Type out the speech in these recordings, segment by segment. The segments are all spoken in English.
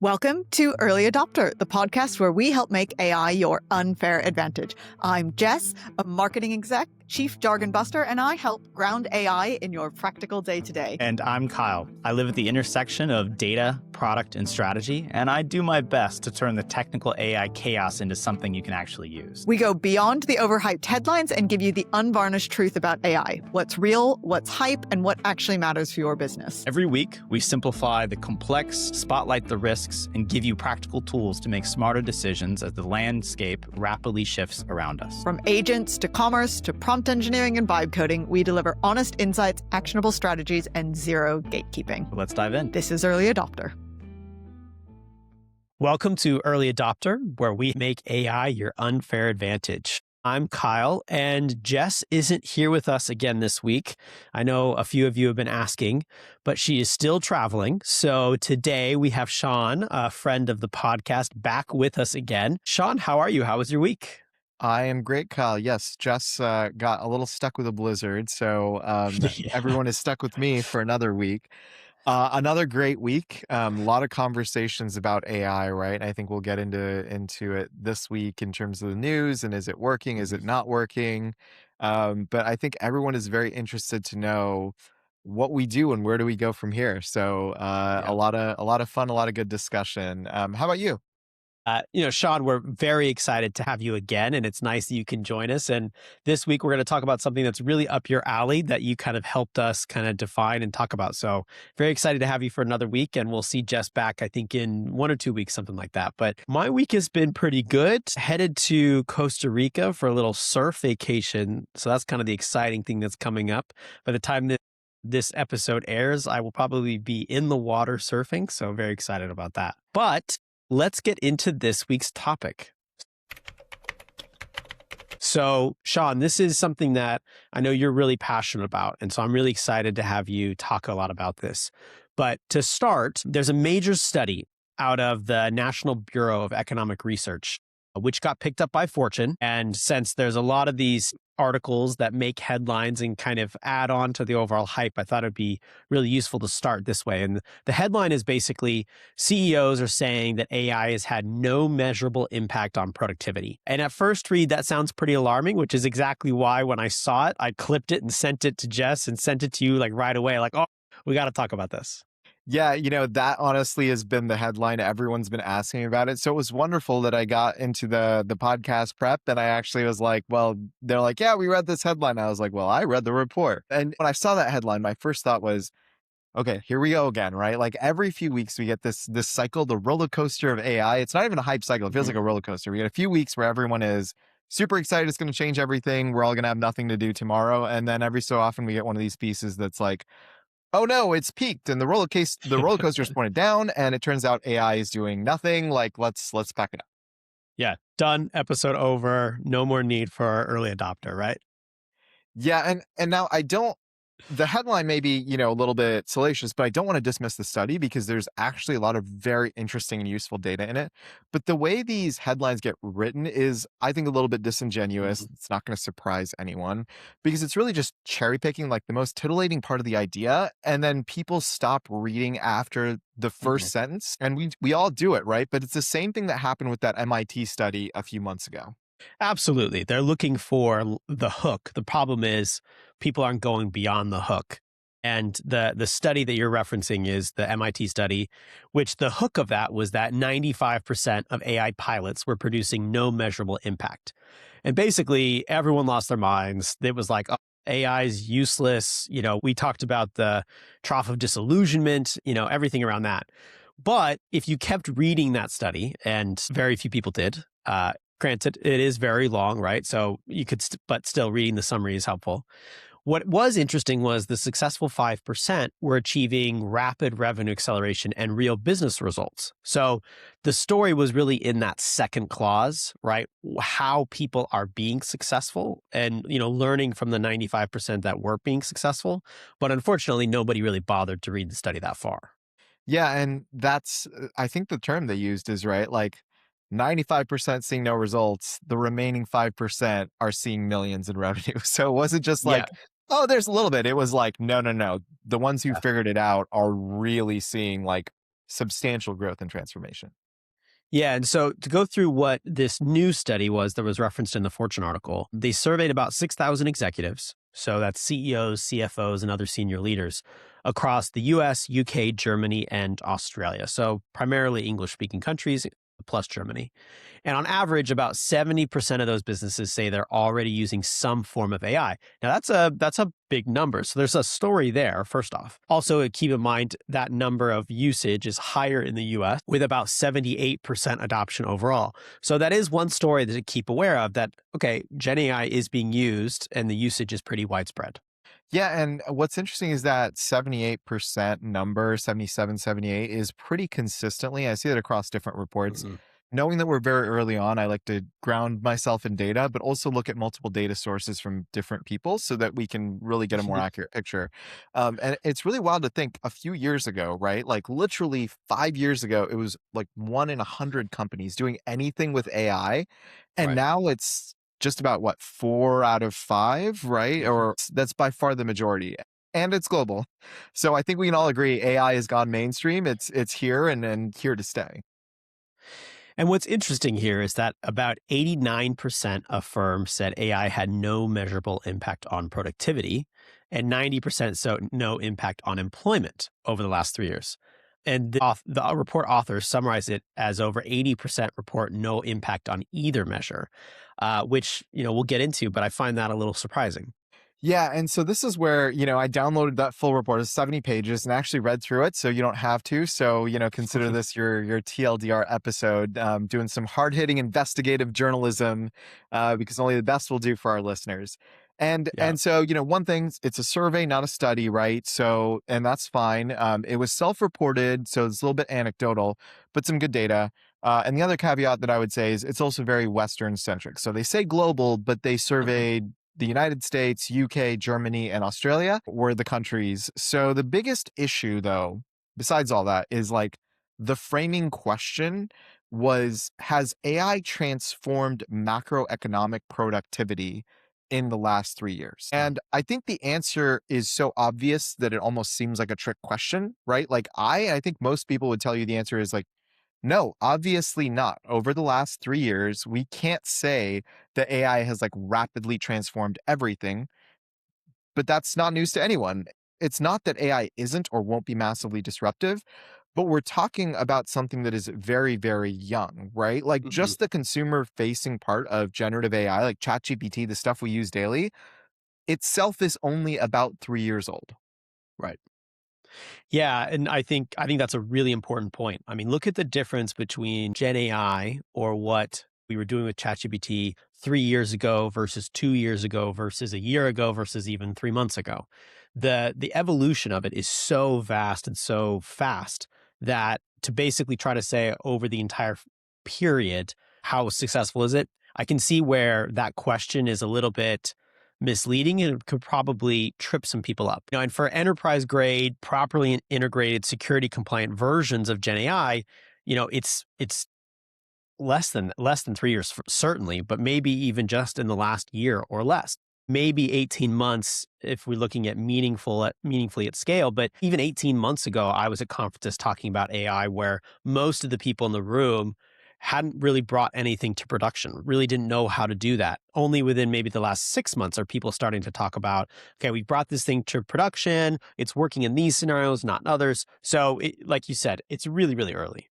Welcome to Early Adopter, the podcast where we help make AI your unfair advantage. I'm Jess, a marketing exec, chief jargon buster, and I help ground AI in your practical day-to-day. And I'm Kyle. I live at the intersection of data, product, and strategy, and I do my best to turn the technical AI chaos into something you can actually use. We go beyond the overhyped headlines and give you the unvarnished truth about AI, what's real, what's hype, and what actually matters for your business. Every week, we simplify the complex, spotlight the risks, and give you practical tools to make smarter decisions as the landscape rapidly shifts around us. From agents to commerce to prompt engineering and vibe coding, we deliver honest insights, actionable strategies, and zero gatekeeping. Let's dive in. This is Early Adopter. Welcome to Early Adopter, where we make AI your unfair advantage. I'm Kyle, and Jess isn't here with us again this week. I know a few of you have been asking, but she is still traveling. So today we have Sean, a friend of the podcast, back with us again. Sean, how are you? How was your week? I am great, Kyle. Yes, Jess got a little stuck with a blizzard, so everyone is stuck with me for another week. Another great week. A lot of conversations about AI, right? I think we'll get into it this week in terms of the news and is it working? Is it not working? But I think everyone is very interested to know what we do and where do we go from here. So a lot of fun, a lot of good discussion. How about you? Sean, we're very excited to have you again, and it's nice that you can join us. And this week, we're going to talk about something that's really up your alley that you kind of helped us kind of define and talk about. So very excited to have you for another week, and we'll see Jess back, I think, in 1 or 2 weeks, something like that. But my week has been pretty good. Headed to Costa Rica for a little surf vacation. So that's kind of the exciting thing that's coming up. By the time that this episode airs, I will probably be in the water surfing. So very excited about that. But let's get into this week's topic. So, Sean, this is something that I know you're really passionate about, and so I'm really excited to have you talk a lot about this. But to start, there's a major study out of the National Bureau of Economic Research, which got picked up by Fortune. And since there's a lot of these articles that make headlines and kind of add on to the overall hype, I thought it'd be really useful to start this way. And the headline is basically CEOs are saying that AI has had no measurable impact on productivity. And at first read, that sounds pretty alarming, which is exactly why when I saw it, I clipped it and sent it to Jess and sent it to you like right away, like, oh, we got to talk about this. Yeah, that honestly has been the headline. Everyone's been asking about it. So it was wonderful that I got into the podcast prep and I actually was like, well, they're like, yeah, we read this headline. I was like, well, I read the report. And when I saw that headline, my first thought was, okay, here we go again, right? Like every few weeks we get this cycle, the roller coaster of AI. It's not even a hype cycle. It feels like a roller coaster. We get a few weeks where everyone is super excited. It's going to change everything. We're all going to have nothing to do tomorrow. And then every so often we get one of these pieces that's like, oh no, it's peaked and the roller coaster is pointed down and it turns out AI is doing nothing. Like let's pack it up. Yeah, done. Episode over. No more need for our early adopter, right? Yeah, and now the headline may be, a little bit salacious, but I don't want to dismiss the study because there's actually a lot of very interesting and useful data in it. But the way these headlines get written is, I think, a little bit disingenuous. It's not going to surprise anyone because it's really just cherry picking like the most titillating part of the idea. And then people stop reading after the first sentence. And we all do it, right? But it's the same thing that happened with that MIT study a few months ago. Absolutely. They're looking for the hook. The problem is people aren't going beyond the hook. And the study that you're referencing is the MIT study, which the hook of that was that 95% of AI pilots were producing no measurable impact. And basically, everyone lost their minds. It was like, oh, AI is useless. We talked about the trough of disillusionment, everything around that. But if you kept reading that study, and very few people did, granted, it is very long, right? So you could, but still reading the summary is helpful. What was interesting was the successful 5% were achieving rapid revenue acceleration and real business results. So the story was really in that second clause, right? How people are being successful and, learning from the 95% that weren't being successful. But unfortunately, nobody really bothered to read the study that far. Yeah, and that's, I think the term they used is right, like 95% seeing no results, the remaining 5% are seeing millions in revenue. So it wasn't just like, oh, there's a little bit. It was like, no. The ones who figured it out are really seeing like substantial growth and transformation. Yeah. And so to go through what this new study was that was referenced in the Fortune article, they surveyed about 6,000 executives. So that's CEOs, CFOs, and other senior leaders across the US, UK, Germany, and Australia. So primarily English speaking countries plus Germany. And on average, about 70% of those businesses say they're already using some form of AI. Now that's a big number. So there's a story there, first off. Also, keep in mind that number of usage is higher in the US with about 78% adoption overall. So that is one story to keep aware of that, okay, Gen AI is being used and the usage is pretty widespread. Yeah, and what's interesting is that 78% number, 77, 78, is pretty consistently. I see it across different reports. Mhm. Knowing that we're very early on, I like to ground myself in data, but also look at multiple data sources from different people so that we can really get a more accurate picture. And it's really wild to think a few years ago, right? Like literally 5 years ago, it was like 1 in 100 companies doing anything with AI. And Right. now it's just about what, 4 out of 5, right? Mhm. Or that's by far the majority. And it's global. So I think we can all agree AI has gone mainstream. It's here and here to stay. And what's interesting here is that about 89% of firms said AI had no measurable impact on productivity, and 90% so no impact on employment over the last 3 years. And the report authors summarize it as over 80% report no impact on either measure, which we'll get into, but I find that a little surprising. Yeah, and so this is where, I downloaded that full report. It's 70 pages and actually read through it, so you don't have to. So, consider this your TLDR episode, doing some hard-hitting investigative journalism, because only the best will do for our listeners. And Yeah. and so, one thing, it's a survey, not a study, right? So, and that's fine. It was self-reported, so it's a little bit anecdotal, but some good data. And the other caveat that I would say is it's also very Western centric. So they say global, but they surveyed the United States, UK, Germany, and Australia were the countries. So the biggest issue, though, besides all that, is like the framing question was, has AI transformed macroeconomic productivity in the last 3 years? And I think the answer is so obvious that it almost seems like a trick question, right? Like I think most people would tell you the answer is like, no, obviously not. Over the last 3 years, we can't say that AI has like rapidly transformed everything, but that's not news to anyone. It's not that AI isn't or won't be massively disruptive, but we're talking about something that is very, very young, right? Like Mhm. just the consumer facing part of generative AI, like ChatGPT, the stuff we use daily, itself is only about 3 years old. Right. Yeah, and I think that's a really important point. I mean, look at the difference between Gen AI or what we were doing with ChatGPT 3 years ago versus 2 years ago versus a year ago versus even 3 months ago. The evolution of it is so vast and so fast that to basically try to say over the entire period, how successful is it? I can see where that question is a little bit misleading and it could probably trip some people up. And for enterprise grade, properly integrated, security compliant versions of Gen AI, it's less than 3 years certainly, but maybe even just in the last year or less. Maybe 18 months if we're looking at meaningfully at scale. But even 18 months ago, I was at conferences talking about AI where most of the people in the room hadn't really brought anything to production, really didn't know how to do that. Only within maybe the last 6 months are people starting to talk about, okay, we brought this thing to production. It's working in these scenarios, not in others. So like you said, it's really, really early.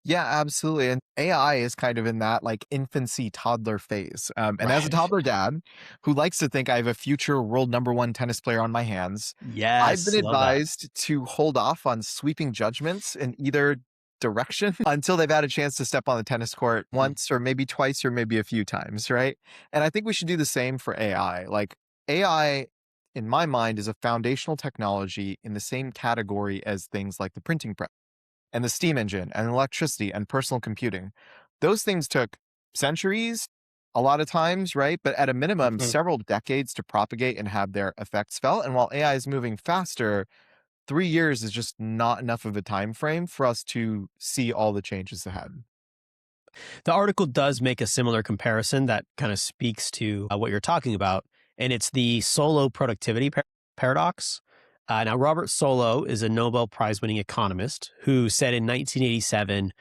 Yeah, absolutely. And AI is kind of in that like infancy toddler phase. And as a Right. toddler dad who likes to think I have a future world number one tennis player on my hands, I've been Yes. Love that. advised to hold off on sweeping judgments in either direction until they've had a chance to step on the tennis court Mhm. once or maybe twice or maybe a few times, right? And I think we should do the same for AI. Like AI, in my mind, is a foundational technology in the same category as things like the printing press and the steam engine and electricity and personal computing. Those things took centuries, a lot of times, right? But at a minimum, Mhm. several decades to propagate and have their effects felt. And while AI is moving faster, 3 years is just not enough of a time frame for us to see all the changes ahead. The article does make a similar comparison that kind of speaks to what you're talking about, and it's the solo productivity paradox. Now, Robert Solow is a Nobel Prize-winning economist who said in 1987,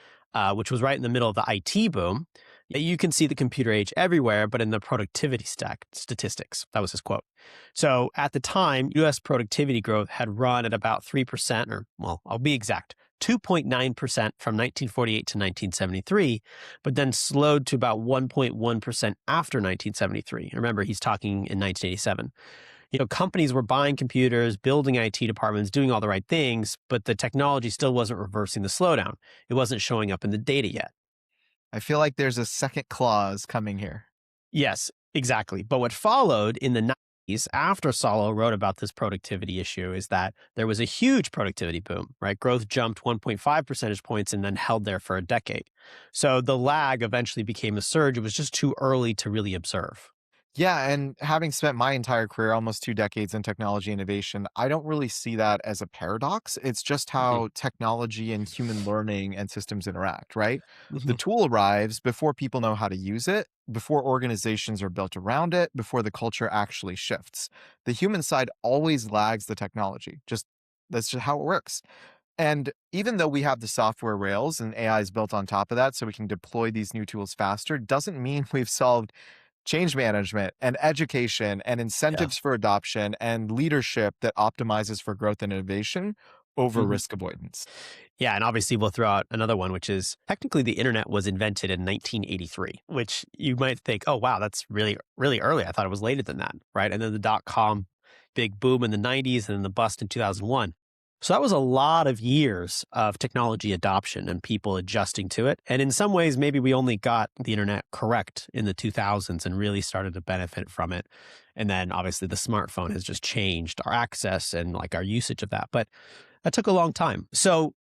which was right in the middle of the IT boom, you can see the computer age everywhere, but in the productivity statistics. That was his quote. So at the time, U.S. productivity growth had run at about 3%, or, well, I'll be exact, 2.9% from 1948 to 1973, but then slowed to about 1.1% after 1973. Remember, he's talking in 1987. Companies were buying computers, building IT departments, doing all the right things, but the technology still wasn't reversing the slowdown. It wasn't showing up in the data yet. I feel like there's a second clause coming here. Yes, exactly. But what followed in the 90s, after Solow wrote about this productivity issue, is that there was a huge productivity boom, right? Growth jumped 1.5 percentage points and then held there for a decade. So the lag eventually became a surge. It was just too early to really observe. Yeah, and having spent my entire career, almost 2 decades in technology innovation, I don't really see that as a paradox. It's just Mhm. how technology and human learning and systems interact, right? The Mhm. tool arrives before people know how to use it, before organizations are built around it, before the culture actually shifts. The human side always lags the technology. That's just how it works. And even though we have the software rails and AI is built on top of that so we can deploy these new tools faster, doesn't mean we've solved change management and education and Yeah. incentives for adoption and leadership that optimizes for growth and innovation over Mhm. risk avoidance. Yeah, and obviously we'll throw out another one, which is technically the internet was invented in 1983, which you might think, oh, wow, that's really, really early. I thought it was later than that, right? And then the dot-com big boom in the 90s and then the bust in 2001. So that was a lot of years of technology adoption and people adjusting to it. And in some ways, maybe we only got the internet correct in the 2000s and really started to benefit from it. And then obviously the smartphone has just changed our access and like our usage of that. But that took a long time. So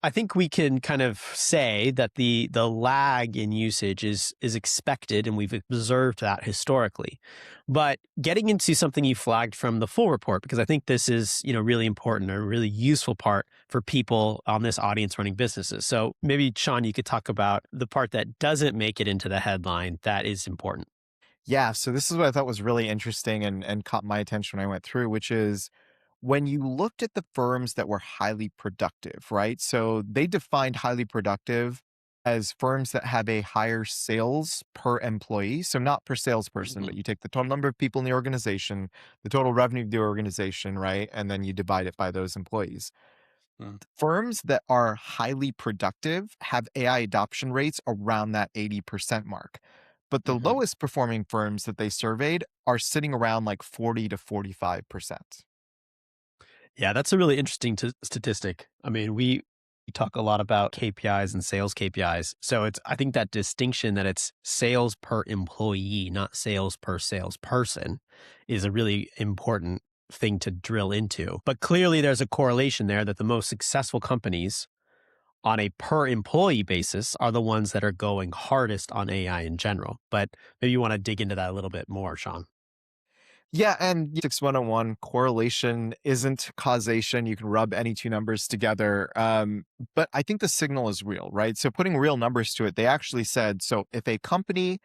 I think we can kind of say that the lag in usage is expected, and we've observed that historically. But getting into something you flagged from the full report, because I think this is really important, a really useful part for people on this audience running businesses. So maybe Sean, you could talk about the part that doesn't make it into the headline that is important. Yeah, so this is what I thought was really interesting and caught my attention when I went through, which is when you looked at the firms that were highly productive, right? So they defined highly productive as firms that have a higher sales per employee. So not per salesperson, Mhm. but you take the total number of people in the organization, the total revenue of the organization, right? And then you divide it by those employees. Mm. Firms that are highly productive have AI adoption rates around that 80% mark. But the Mhm. lowest performing firms that they surveyed are sitting around like 40 to 45%. Yeah, that's a really interesting statistic. I mean, we talk a lot about KPIs and sales KPIs. So I think that distinction that it's sales per employee, not sales per salesperson, is a really important thing to drill into. But clearly there's a correlation there that the most successful companies on a per employee basis are the ones that are going hardest on AI in general. But maybe you want to dig into that a little bit more, Sean. Yeah, and 6101 correlation isn't causation. You can rub any two numbers together. But I think the signal is real, right? So putting real numbers to it, they actually said, so if a company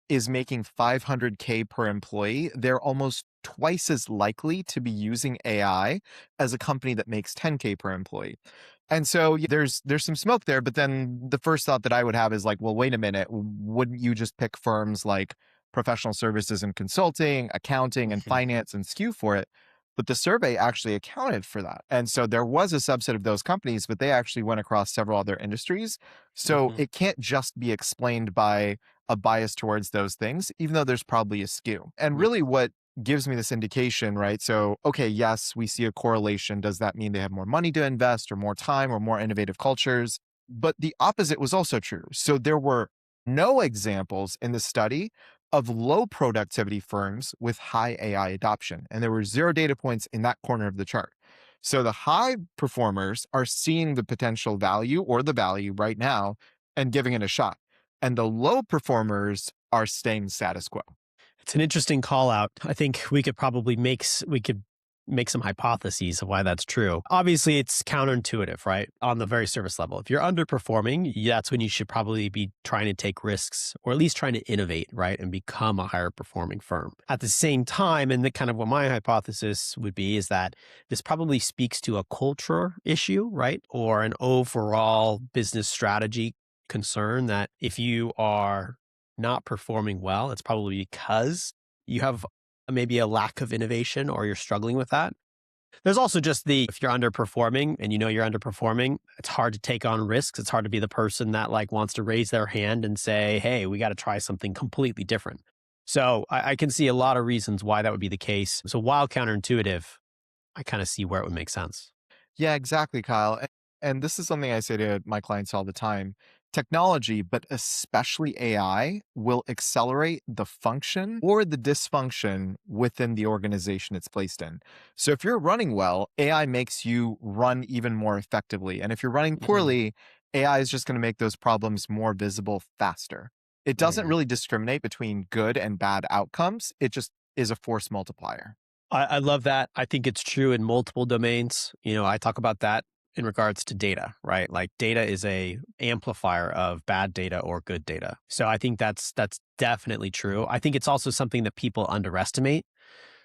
is making 500K per employee, they're almost twice as likely to be using AI as a company that makes 10K per employee. And so there's some smoke there, but then the first thought that I would have is like, well, wait a minute, wouldn't you just pick firms like professional services and consulting, accounting and Mhm. finance and skew for it? But the survey actually accounted for that. And so there was a subset of those companies, but they actually went across several other industries. So Mhm. it can't just be explained by a bias towards those things, even though there's probably a skew. And Mhm. really what gives me this indication, right? So, okay, yes, we see a correlation. Does that mean they have more money to invest or more time or more innovative cultures? But the opposite was also true. So there were no examples in the study of low productivity firms with high AI adoption. And there were zero data points in that corner of the chart. So the high performers are seeing the potential value or the value right now and giving it a shot. And the low performers are staying status quo. It's an interesting call out. I think we could probably we could make some hypotheses of why that's true. Obviously, it's counterintuitive, right? On the very surface level. If you're underperforming, that's when you should probably be trying to take risks or at least trying to innovate, right? And become a higher performing firm. At the same time, and the kind of what my hypothesis would be is that this probably speaks to a culture issue, right? Or an overall business strategy concern that if you are not performing well, it's probably because you have maybe a lack of innovation or you're struggling with that. There's also just if you're underperforming and you know you're underperforming, it's hard to take on risks. It's hard to be the person that like wants to raise their hand and say, hey, we got to try something completely different. So I can see a lot of reasons why that would be the case. So while counterintuitive, I kind of see where it would make sense. Yeah, exactly, Kyle. And this is something I say to my clients all the time. Technology, but especially AI, will accelerate the function or the dysfunction within the organization it's placed in. So if you're running well, AI makes you run even more effectively. And if you're running poorly, AI is just going to make those problems more visible faster. It doesn't really discriminate between good and bad outcomes. It just is a force multiplier. I love that. I think it's true in multiple domains. I talk about that in regards to data, right? Like data is a amplifier of bad data or good data. So I think that's definitely true. I think it's also something that people underestimate.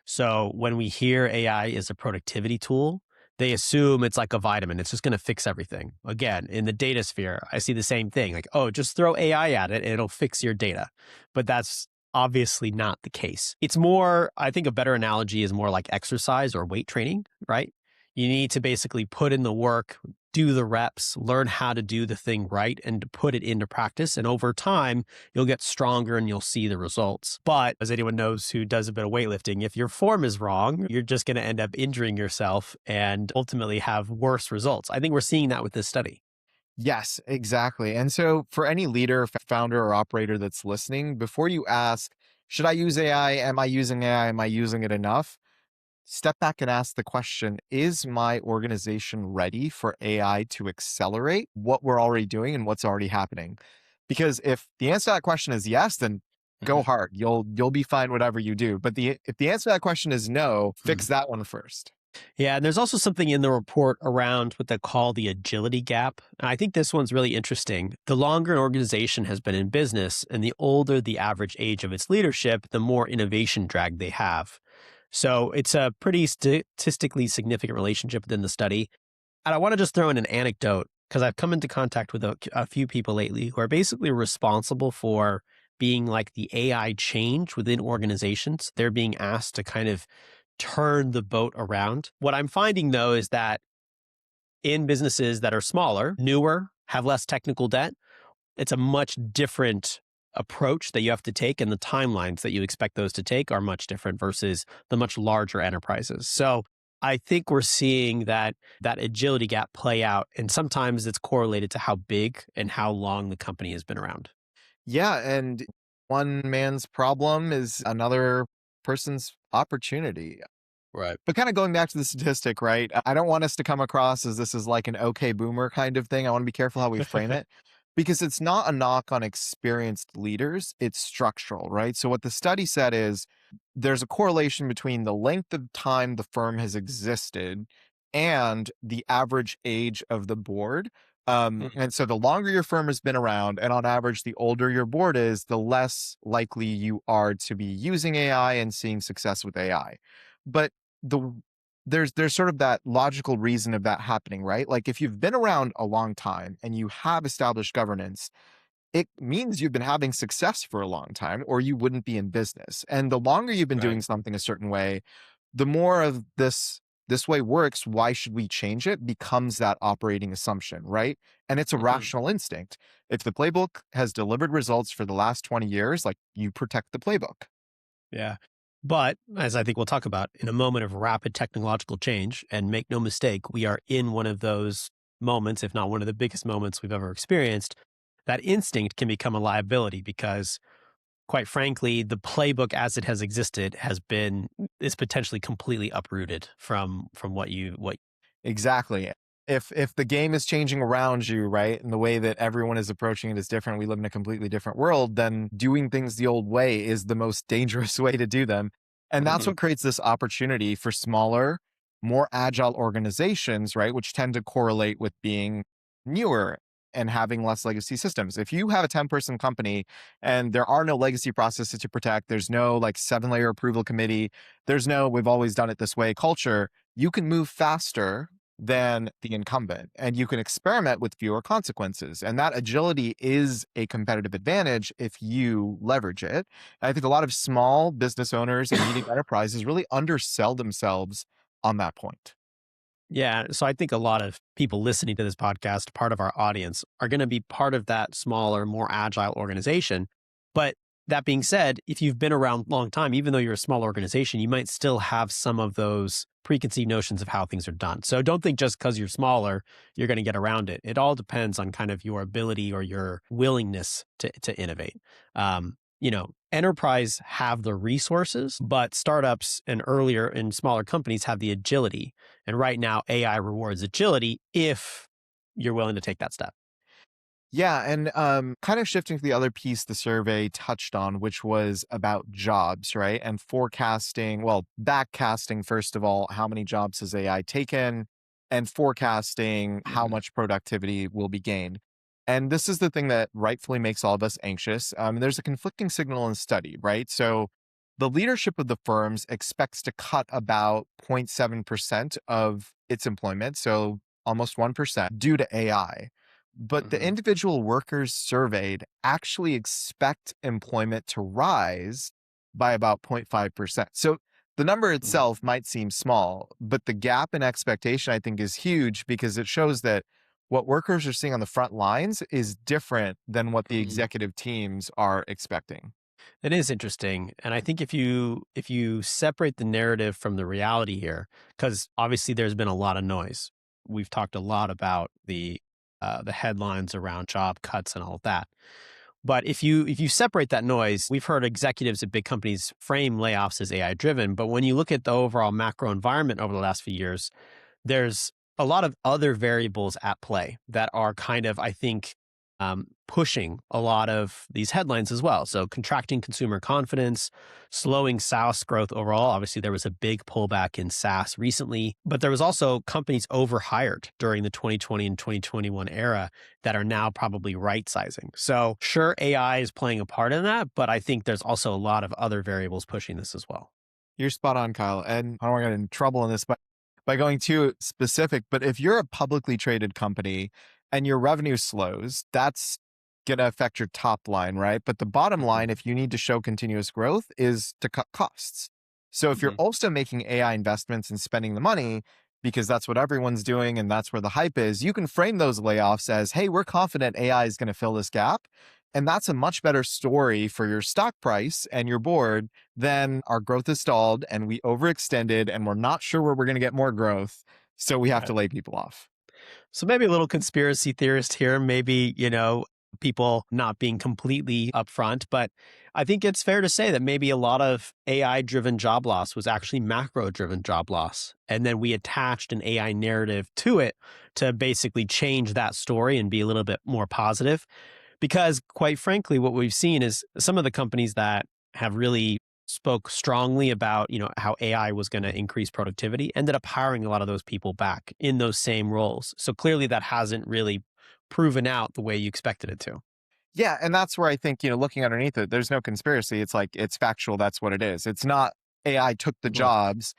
So when we hear AI is a productivity tool, they assume it's like a vitamin. It's just going to fix everything. Again, in the data sphere, I see the same thing. Like, oh, just throw AI at it and it'll fix your data. But that's obviously not the case. It's more, I think a better analogy is more like exercise or weight training, right? You need to basically put in the work, do the reps, learn how to do the thing right, and to put it into practice. And over time, you'll get stronger and you'll see the results. But as anyone knows who does a bit of weightlifting, if your form is wrong, you're just going to end up injuring yourself and ultimately have worse results. I think we're seeing that with this study. Yes, exactly. And so for any leader, founder, or operator that's listening, before you ask, should I use AI? Am I using AI? Am I using it enough? Step back and ask the question, is my organization ready for AI to accelerate what we're already doing and what's already happening? Because if the answer to that question is yes, then go hard. You'll be fine whatever you do. But if the answer to that question is no, fix that one first. Yeah, and there's also something in the report around what they call the agility gap. And I think this one's really interesting. The longer an organization has been in business and the older the average age of its leadership, the more innovation drag they have. So it's a pretty statistically significant relationship within the study. And I want to just throw in an anecdote because I've come into contact with a few people lately who are basically responsible for being like the AI change within organizations. They're being asked to kind of turn the boat around. What I'm finding, though, is that in businesses that are smaller, newer, have less technical debt, it's a much different approach that you have to take, and the timelines that you expect those to take are much different versus the much larger enterprises. So I think we're seeing that agility gap play out, and sometimes it's correlated to how big and how long the company has been around. Yeah, and one man's problem is another person's opportunity. Right. But kind of going back to the statistic, right? I don't want us to come across as this is like an okay boomer kind of thing. I want to be careful how we frame it because it's not a knock on experienced leaders. It's structural, right? So what the study said is there's a correlation between the length of time the firm has existed and the average age of the board. And so the longer your firm has been around, and on average, the older your board is, the less likely you are to be using AI and seeing success with AI. But there's sort of that logical reason of that happening, right? Like if you've been around a long time and you have established governance, it means you've been having success for a long time, or you wouldn't be in business. And the longer you've been doing something a certain way, the more of this way works, why should we change it, becomes that operating assumption, right? And it's a rational instinct. If the playbook has delivered results for the last 20 years, like you protect the playbook. Yeah. But as I think we'll talk about, in a moment of rapid technological change, and make no mistake, we are in one of those moments, if not one of the biggest moments we've ever experienced, that instinct can become a liability because, quite frankly, the playbook as it has existed is potentially completely uprooted from what. Exactly. If the game is changing around you, right, and the way that everyone is approaching it is different, we live in a completely different world, then doing things the old way is the most dangerous way to do them. And that's Mhm. what creates this opportunity for smaller, more agile organizations, right? Which tend to correlate with being newer and having less legacy systems. If you have a 10-person company and there are no legacy processes to protect, there's no like 7-layer approval committee, there's no we've always done it this way culture, you can move faster than the incumbent and you can experiment with fewer consequences. And that agility is a competitive advantage if you leverage it. I think a lot of small business owners and medium enterprises really undersell themselves on that point. Yeah. So I think a lot of people listening to this podcast, part of our audience, are going to be part of that smaller, more agile organization. But that being said, if you've been around a long time, even though you're a small organization, you might still have some of those preconceived notions of how things are done. So don't think just because you're smaller, you're going to get around it. It all depends on kind of your ability or your willingness to innovate. Enterprise have the resources, but startups and earlier and smaller companies have the agility. And right now, AI rewards agility if you're willing to take that step. Yeah, and kind of shifting to the other piece the survey touched on, which was about jobs, right? And forecasting, well, backcasting, first of all, how many jobs has AI taken, and forecasting how much productivity will be gained. And this is the thing that rightfully makes all of us anxious. There's a conflicting signal in study, right? So the leadership of the firms expects to cut about 0.7% of its employment, so almost 1%, due to AI. But the individual workers surveyed actually expect employment to rise by about 0.5%. So the number itself might seem small, but the gap in expectation, I think, is huge because it shows that what workers are seeing on the front lines is different than what the executive teams are expecting. It is interesting. And I think if you separate the narrative from the reality here, because obviously there's been a lot of noise. We've talked a lot about the headlines around job cuts and all of that. But if you separate that noise, we've heard executives at big companies frame layoffs as AI driven. But when you look at the overall macro environment over the last few years, there's a lot of other variables at play that are kind of, I think, pushing a lot of these headlines as well. So contracting consumer confidence, slowing SaaS growth overall. Obviously, there was a big pullback in SaaS recently, but there was also companies overhired during the 2020 and 2021 era that are now probably right sizing. So sure, AI is playing a part in that, but I think there's also a lot of other variables pushing this as well. You're spot on, Kyle. And I don't want to get in trouble in this, but by going too specific, but if you're a publicly traded company and your revenue slows, that's going to affect your top line, right? But the bottom line, if you need to show continuous growth, is to cut costs. So if you're also making AI investments and spending the money, because that's what everyone's doing and that's where the hype is, you can frame those layoffs as, hey, we're confident AI is going to fill this gap. And that's a much better story for your stock price and your board than our growth is stalled and we overextended and we're not sure where we're going to get more growth. So we have to lay people off. So maybe a little conspiracy theorist here, maybe, people not being completely upfront, but I think it's fair to say that maybe a lot of AI driven job loss was actually macro driven job loss. And then we attached an AI narrative to it to basically change that story and be a little bit more positive. Because quite frankly, what we've seen is some of the companies that have really spoke strongly about, how AI was going to increase productivity ended up hiring a lot of those people back in those same roles. So clearly that hasn't really proven out the way you expected it to. Yeah. And that's where I think, looking underneath it, there's no conspiracy. It's like, it's factual. That's what it is. It's not AI took the jobs.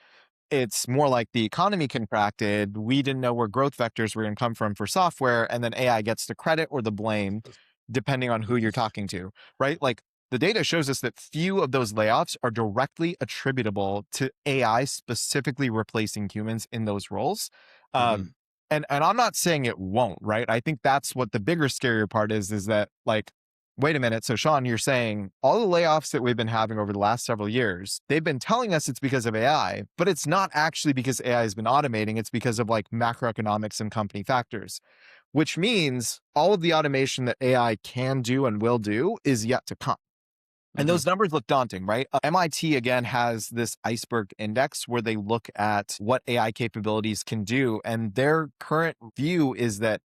It's more like the economy contracted. We didn't know where growth vectors were going to come from for software. And then AI gets the credit or the blame, depending on who you're talking to, right? Like the data shows us that few of those layoffs are directly attributable to AI specifically replacing humans in those roles. And I'm not saying it won't, right? I think that's what the bigger scarier part is that like, wait a minute. So Sean, you're saying all the layoffs that we've been having over the last several years, they've been telling us it's because of AI, but it's not actually because AI has been automating. It's because of like macroeconomics and company factors, which means all of the automation that AI can do and will do is yet to come. And those numbers look daunting, right? MIT, again, has this iceberg index where they look at what AI capabilities can do. And their current view is that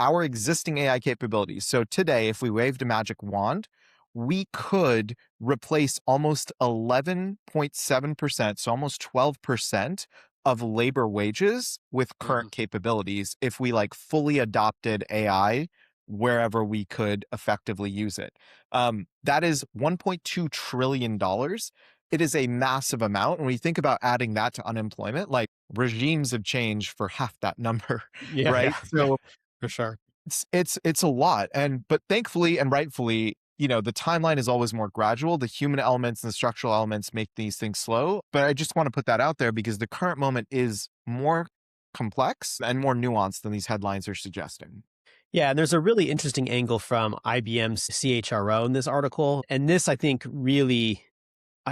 our existing AI capabilities, so today, if we waved a magic wand, we could replace almost 11.7%, so almost 12% of labor wages with current capabilities if we like fully adopted AI wherever we could effectively use it. That is $1.2 trillion. It is a massive amount. When you think about adding that to unemployment, like regimes have changed for half that number, Yeah, right? yeah, So for sure. it's a lot. But thankfully and rightfully, the timeline is always more gradual. The human elements and the structural elements make these things slow. But I just want to put that out there because the current moment is more complex and more nuanced than these headlines are suggesting. Yeah, and there's a really interesting angle from IBM's CHRO in this article. And this, I think, really,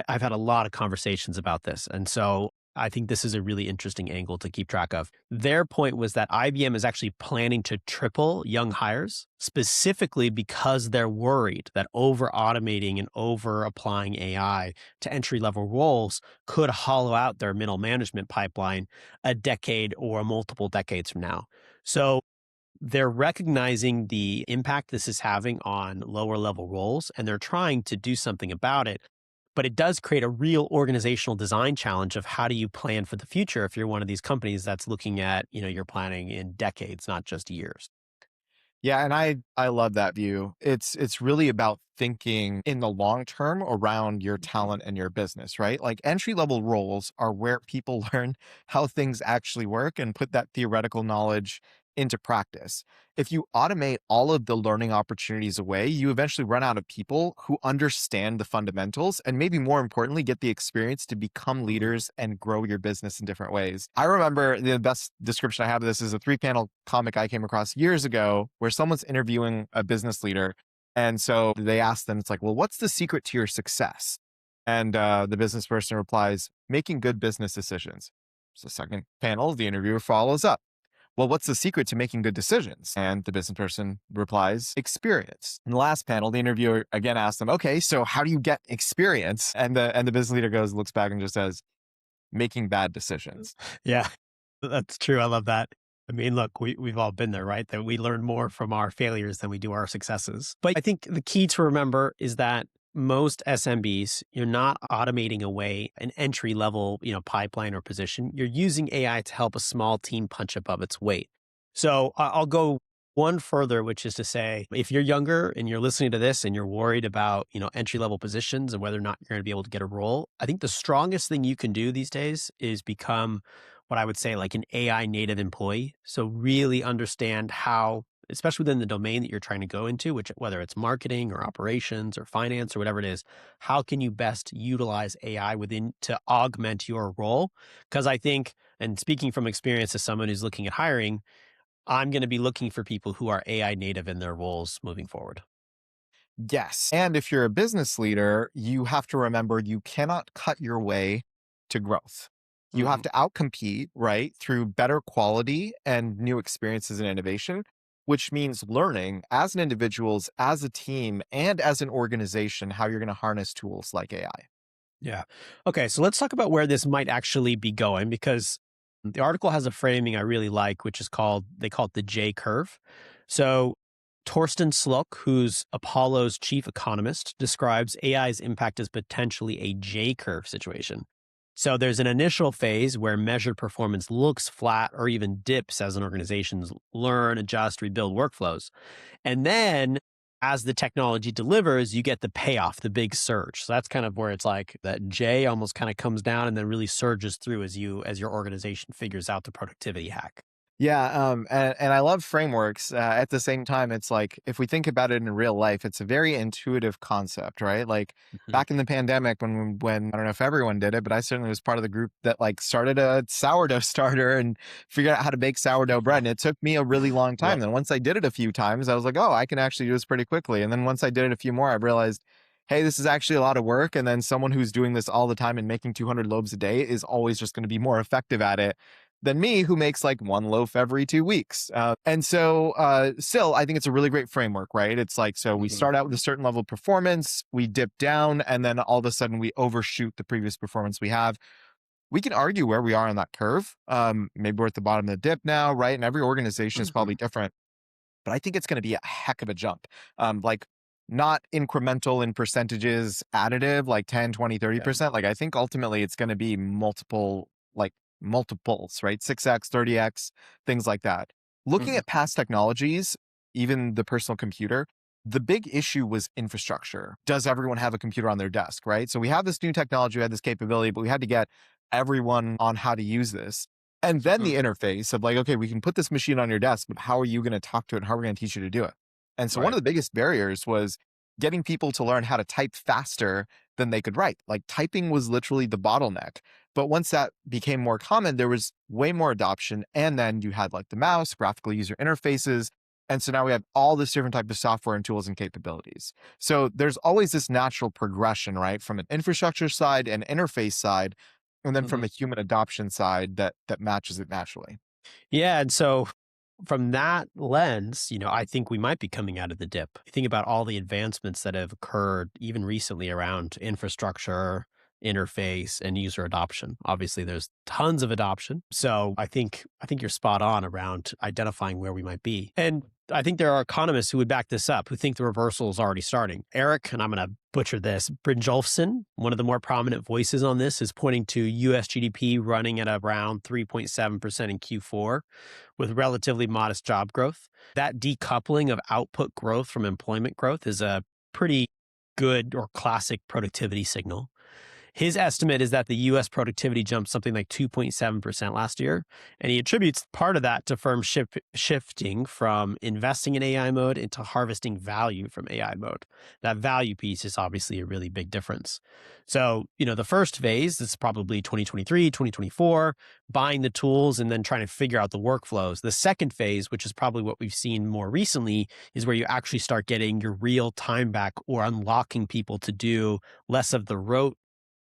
I've had a lot of conversations about this. And so I think this is a really interesting angle to keep track of. Their point was that IBM is actually planning to triple young hires, specifically because they're worried that over automating and over applying AI to entry level roles could hollow out their middle management pipeline a decade or multiple decades from now. So they're recognizing the impact this is having on lower level roles, and they're trying to do something about it. But it does create a real organizational design challenge of how do you plan for the future if you're one of these companies that's looking at, you're planning in decades, not just years. Yeah, and I love that view. It's really about thinking in the long term around your talent and your business, right? Like entry level roles are where people learn how things actually work and put that theoretical knowledge into practice. If you automate all of the learning opportunities away, you eventually run out of people who understand the fundamentals and maybe more importantly, get the experience to become leaders and grow your business in different ways. I remember the best description I have of this is a 3-panel comic I came across years ago where someone's interviewing a business leader. And so they ask them, it's like, well, what's the secret to your success? And the business person replies, making good business decisions. So second panel, the interviewer follows up. Well, what's the secret to making good decisions? And the business person replies, experience. In the last panel, the interviewer again asks them, okay, so how do you get experience? And the business leader looks back and just says, making bad decisions. Yeah, that's true. I love that. I mean, look, we've all been there, right? That we learn more from our failures than we do our successes. But I think the key to remember is that most SMBs, you're not automating away an entry level, pipeline or position. You're using AI to help a small team punch above its weight. So I'll go one further, which is to say, if you're younger and you're listening to this and you're worried about, entry level positions and whether or not you're going to be able to get a role, I think the strongest thing you can do these days is become what I would say like an AI native employee. So really understand how, especially within the domain that you're trying to go into, which whether it's marketing or operations or finance or whatever it is, how can you best utilize AI within to augment your role? Because I think, and speaking from experience as someone who's looking at hiring, I'm going to be looking for people who are AI native in their roles moving forward. Yes. And if you're a business leader, you have to remember you cannot cut your way to growth. You have to outcompete, right, through better quality and new experiences and innovation, which means learning as an individual, as a team, and as an organization, how you're going to harness tools like AI. Yeah. Okay. So let's talk about where this might actually be going, because the article has a framing I really like, which is they call it the J curve. So Torsten Slok, who's Apollo's chief economist, describes AI's impact as potentially a J curve situation. So there's an initial phase where measured performance looks flat or even dips as an organizations learn, adjust, rebuild workflows. And then as the technology delivers, you get the payoff, the big surge. So that's kind of where it's like that J almost kind of comes down and then really surges through as your organization figures out the productivity hack. Yeah, and I love frameworks. At the same time, it's like if we think about it in real life, it's a very intuitive concept, right? Like back in the pandemic, when I don't know if everyone did it, but I certainly was part of the group that like started a sourdough starter and figured out how to bake sourdough bread. And it took me a really long time. Then once I did it a few times, I was like, oh, I can actually do this pretty quickly. And then once I did it a few more, I realized, hey, this is actually a lot of work. And then someone who's doing this all the time and making 200 loaves a day is always just going to be more effective at it than me, who makes like one loaf every 2 weeks. And so still, I think it's a really great framework, right? It's like, so we start out with a certain level of performance, we dip down, and then all of a sudden we overshoot the previous performance we have. We can argue where we are on that curve. Maybe we're at the bottom of the dip now, right? And every organization is probably different. But I think it's going to be a heck of a jump. Like not incremental in percentages additive, like 10, 20, Yeah. 30%. Like I think ultimately it's going to be multiples, right? 6x, 30x, things like that. Looking Mhm. at past technologies, even the personal computer, the big issue was infrastructure. Does everyone have a computer on their desk, right? So we have this new technology, we had this capability, but we had to get everyone on how to use this. And then the Mhm. interface of like, okay, we can put this machine on your desk, but how are you going to talk to it? And how are we going to teach you to do it? And so one Right. of the biggest barriers was getting people to learn how to type faster than they could write. Like typing was literally the bottleneck. But once that became more common, there was way more adoption. And then you had like the mouse, graphical user interfaces. And so now we have all this different type of software and tools and capabilities. So there's always this natural progression, right? From an infrastructure side and interface side, and then from Mhm. a human adoption side that matches it naturally. Yeah, and so from that lens, I think we might be coming out of the dip. You think about all the advancements that have occurred even recently around infrastructure, interface, and user adoption. Obviously, there's tons of adoption. So I think you're spot on around identifying where we might be. And I think there are economists who would back this up, who think the reversal is already starting. Eric, and I'm going to butcher this, Brynjolfsson, one of the more prominent voices on this, is pointing to US GDP running at around 3.7% in Q4 with relatively modest job growth. That decoupling of output growth from employment growth is a pretty good or classic productivity signal. His estimate is that the US productivity jumped something like 2.7% last year. And he attributes part of that to firms shifting from investing in AI mode into harvesting value from AI mode. That value piece is obviously a really big difference. So, the first phase is probably 2023, 2024, buying the tools and then trying to figure out the workflows. The second phase, which is probably what we've seen more recently, is where you actually start getting your real time back or unlocking people to do less of the rote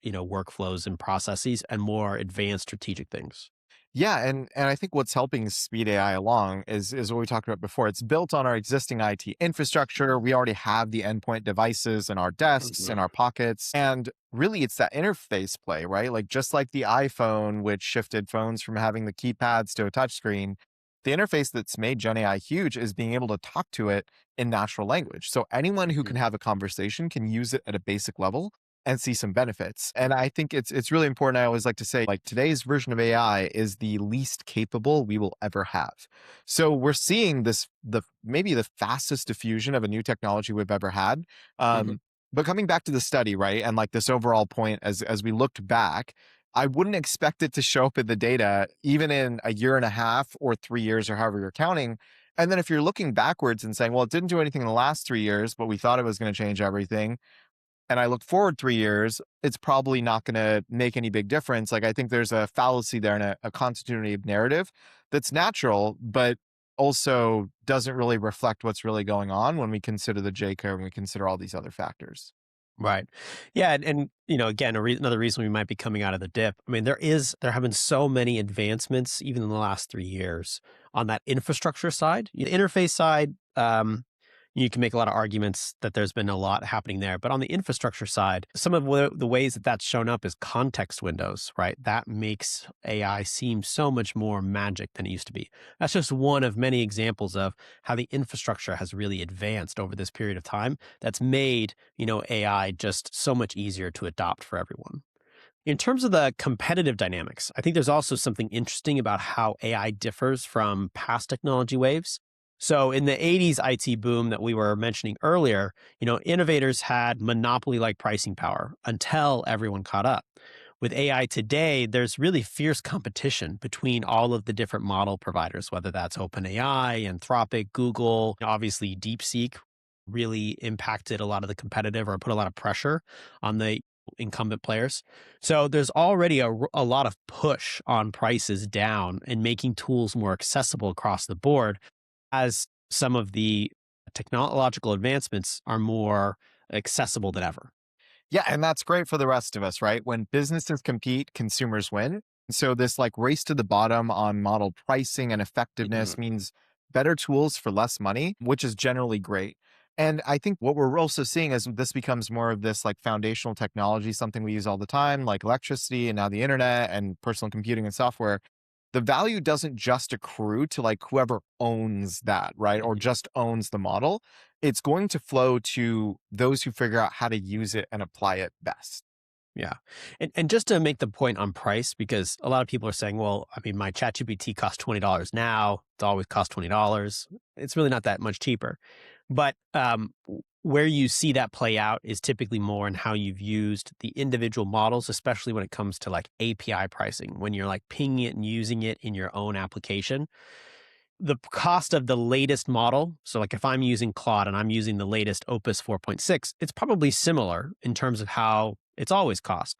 workflows and processes and more advanced strategic things. Yeah, and I think what's helping speed AI along is what we talked about before. It's built on our existing IT infrastructure. We already have the endpoint devices in our desks, in Mhm. our pockets, and really it's that interface play, right? Like just like the iPhone, which shifted phones from having the keypads to a touchscreen, the interface that's made Gen AI huge is being able to talk to it in natural language. So anyone who can Mhm. have a conversation can use it at a basic level and see some benefits. And I think it's really important. I always like to say, like, today's version of AI is the least capable we will ever have. So we're seeing the maybe the fastest diffusion of a new technology we've ever had. Mhm. But coming back to the study, right, and like this overall point, as we looked back, I wouldn't expect it to show up in the data even in a year and a half or 3 years or however you're counting. And then if you're looking backwards and saying, well, it didn't do anything in the last 3 years, but we thought it was going to change everything, and I look forward 3 years, it's probably not going to make any big difference. Like I think there's a fallacy there and a continuity of narrative that's natural, but also doesn't really reflect what's really going on when we consider the J curve and we consider all these other factors. Right. Yeah. And again, another reason we might be coming out of the dip. I mean, there have been so many advancements, even in the last 3 years, on that infrastructure side. The interface side, you can make a lot of arguments that there's been a lot happening there. But on the infrastructure side, some of the ways that that's shown up is context windows, right? That makes AI seem so much more magic than it used to be. That's just one of many examples of how the infrastructure has really advanced over this period of time. That's made, AI just so much easier to adopt for everyone. In terms of the competitive dynamics, I think there's also something interesting about how AI differs from past technology waves. So in the 80s IT boom that we were mentioning earlier, innovators had monopoly-like pricing power until everyone caught up. With AI today, there's really fierce competition between all of the different model providers, whether that's OpenAI, Anthropic, Google, obviously DeepSeek really impacted a lot of the competitive or put a lot of pressure on the incumbent players. So there's already a lot of push on prices down and making tools more accessible across the board as some of the technological advancements are more accessible than ever. Yeah, and that's great for the rest of us, right? When businesses compete, consumers win. So this like race to the bottom on model pricing and Mhm. effectiveness means better tools for less money, which is generally great. And I think what we're also seeing as this becomes more of this like foundational technology, something we use all the time, like electricity and now the internet and personal computing and software, the value doesn't just accrue to like whoever owns that, right? Or Mhm. just owns the model. it's going to flow to those who figure out how to use it and apply it best. Yeah. And just to make the point on price, because a lot of people are saying, well, I mean, my ChatGPT costs $20 now. It's always cost $20. It's really not that much cheaper. But where you see that play out is typically more in how you've used the individual models, especially when it comes to like API pricing, when you're like pinging it and using it in your own application. The cost of the latest model, so like if I'm using Claude and I'm using the latest Opus 4.6, it's probably similar in terms of how it's always cost.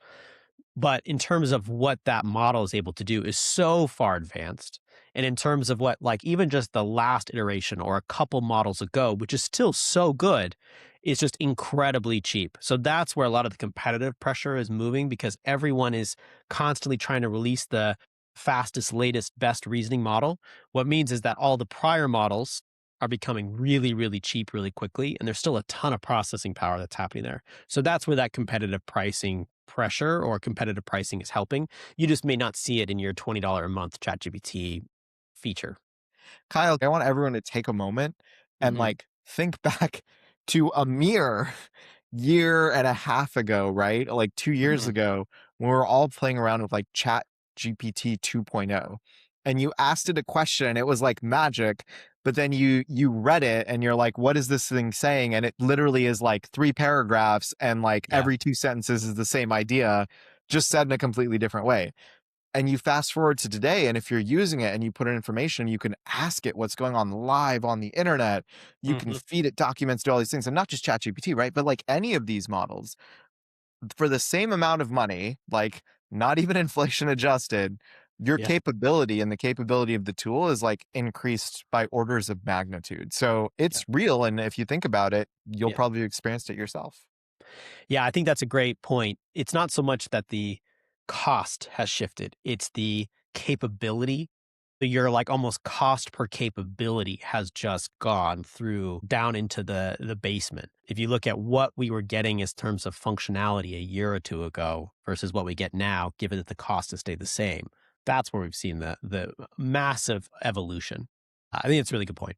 But in terms of what that model is able to do is so far advanced. And in terms of what, like even just the last iteration or a couple models ago, which is still so good, is just incredibly cheap. So that's where a lot of the competitive pressure is moving, because everyone is constantly trying to release the fastest, latest, best reasoning model. What means is that all the prior models are becoming really, really cheap really quickly. And there's still a ton of processing power that's happening there. So that's where that competitive pricing pressure or competitive pricing is helping. You just may not see it in your $20 a month ChatGPT feature. Kyle, I want everyone to take a moment and like think back to a mere year and a half ago, right? Like 2 years ago, when we were all playing around with like Chat GPT 2.0, and you asked it a question and it was like magic, but then you read it and you're like, what is this thing saying? And it literally is like 3 paragraphs and like every 2 sentences is the same idea, just said in a completely different way. And you fast forward to today, and if you're using it and you put in information, you can ask it what's going on live on the internet. You can feed it documents, do all these things, and not just ChatGPT, right? But like any of these models, for the same amount of money, like not even inflation adjusted, your capability and the capability of the tool is like increased by orders of magnitude. So it's real. And if you think about it, you'll probably have experienced it yourself. Yeah, I think that's a great point. It's not so much that the cost has shifted, it's the capability. Your like almost cost per capability has just gone through down into the basement. If you look at what we were getting in terms of functionality a year or two ago versus what we get now, given that the cost has stayed the same, that's where we've seen the massive evolution. I think it's a really good point.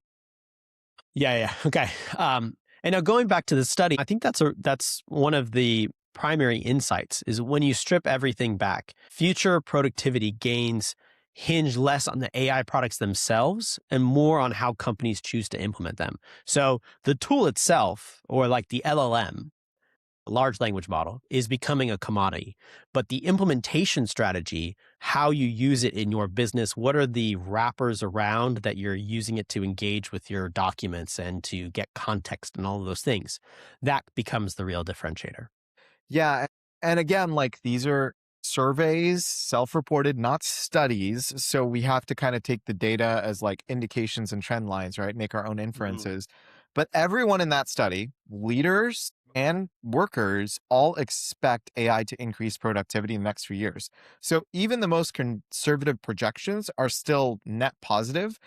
Yeah. Okay. And now going back to the study, I think that's one of the primary insights is when you strip everything back, future productivity gains hinge less on the AI products themselves and more on how companies choose to implement them. So the tool itself, or like the LLM, large language model, is becoming a commodity. But the implementation strategy, how you use it in your business, what are the wrappers around that you're using it to engage with your documents and to get context and all of those things, that becomes the real differentiator. Yeah. And again, like these are surveys, self-reported, not studies. So we have to kind of take the data as like indications and trend lines, right? Make our own inferences. But everyone in that study, leaders and workers, all expect AI to increase productivity in the next few years. So even the most conservative projections are still net positive.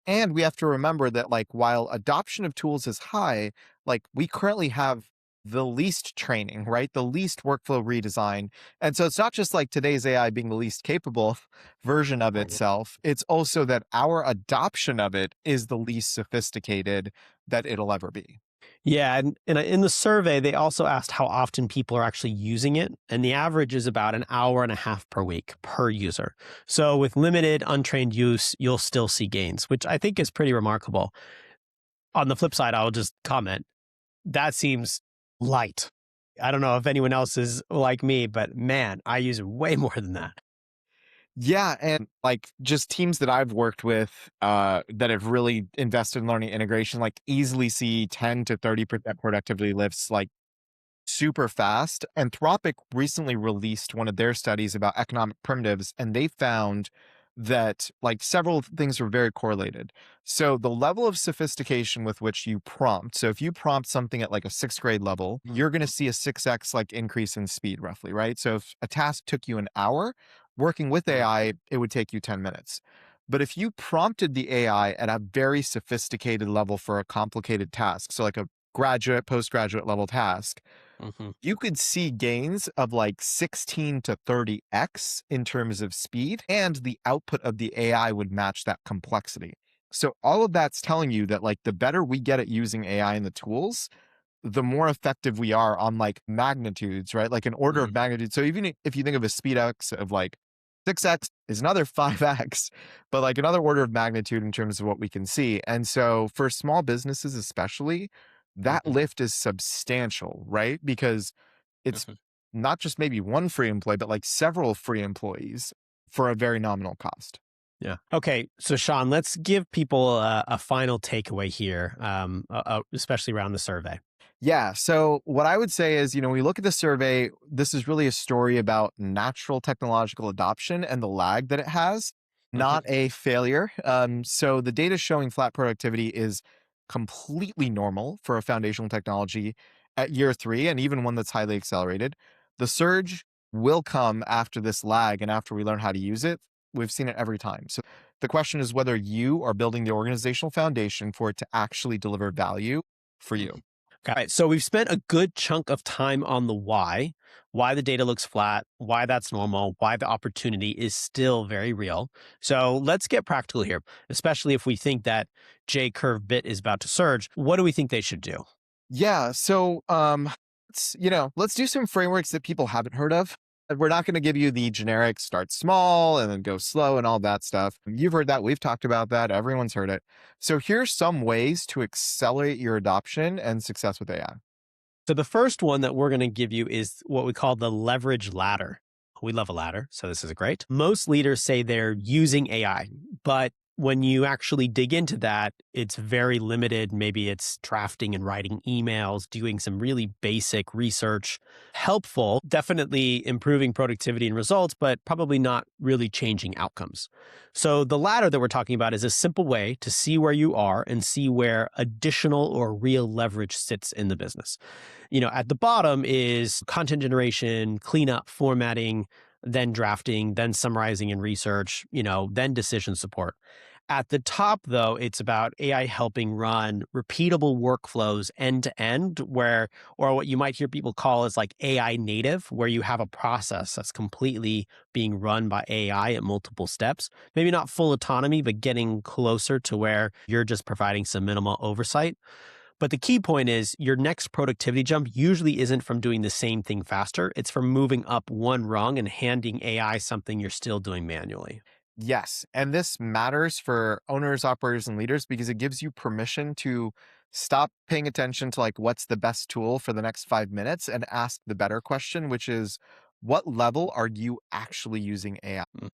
And we have to remember that like while adoption of tools is high, like we currently have the least training, right? The least workflow redesign. And so it's not just like today's AI being the least capable version of itself. It's also that our adoption of it is the least sophisticated that it'll ever be. Yeah, and in the survey, they also asked how often people are actually using it, and the average is about an hour and a half per week per user. So with limited untrained use, you'll still see gains, which I think is pretty remarkable. On the flip side, I'll just comment, that seems light. I don't know if anyone else is like me, but man, I use it way more than that. Yeah, and like just teams that I've worked with that have really invested in learning integration, like easily see 10 to 30% productivity lifts like super fast. Anthropic recently released one of their studies about economic primitives, and they found that like several things were very correlated. So the level of sophistication with which you prompt. So if you prompt something at like a 6th grade level, you're going to see a 6x like increase in speed roughly, right? So if a task took you an hour, working with AI, it would take you 10 minutes. But if you prompted the AI at a very sophisticated level for a complicated task, so like a graduate, postgraduate level task, you could see gains of like 16 to 30x in terms of speed, and the output of the AI would match that complexity. So all of that's telling you that like the better we get at using AI and the tools, the more effective we are on like magnitudes, right? Like an order of Mhm. magnitude. So even if you think of a speed X of like 6X is another 5X, but like another order of magnitude in terms of what we can see. And so for small businesses, especially, that Mhm. lift is substantial, right? Because it's Mhm. not just maybe one free employee, but like several free employees for a very nominal cost. Yeah. Okay. So, Sean, let's give people a final takeaway here, especially around the survey. Yeah. So what I would say is, we look at the survey, this is really a story about natural technological adoption and the lag that it has, Mhm. not a failure. So the data showing flat productivity is completely normal for a foundational technology at year 3, and even one that's highly accelerated. The surge will come after this lag and after we learn how to use it. We've seen it every time. So the question is whether you are building the organizational foundation for it to actually deliver value for you. Mhm. All right. So we've spent a good chunk of time on the why the data looks flat, why that's normal, why the opportunity is still very real. So let's get practical here, especially if we think that J curve bit is about to surge. What do we think they should do? Yeah. So, let's do some frameworks that people haven't heard of. We're not going to give you the generic start small and then go slow and all that stuff. You've heard that. We've talked about that. Everyone's heard it. So here's some ways to accelerate your adoption and success with AI. So the first one that we're going to give you is what we call the leverage ladder. We love a ladder, so this is great. Most leaders say they're using AI, but when you actually dig into that, it's very limited. Maybe it's drafting and writing emails, doing some really basic research. Helpful, definitely improving productivity and results, but probably not really changing outcomes. So the ladder that we're talking about is a simple way to see where you are and see where additional or real leverage sits in the business. At the bottom is content generation, cleanup, formatting, then drafting, then summarizing and research, then decision support. At the top, though, it's about AI helping run repeatable workflows end to end, or what you might hear people call is like AI native, where you have a process that's completely being run by AI at multiple steps. Maybe not full autonomy, but getting closer to where you're just providing some minimal oversight. But the key point is your next productivity jump usually isn't from doing the same thing faster. It's from moving up one rung and handing AI something you're still doing manually. Yes. And this matters for owners, operators, and leaders because it gives you permission to stop paying attention to like what's the best tool for the next 5 minutes and ask the better question, which is what level are you actually using AI? Mm.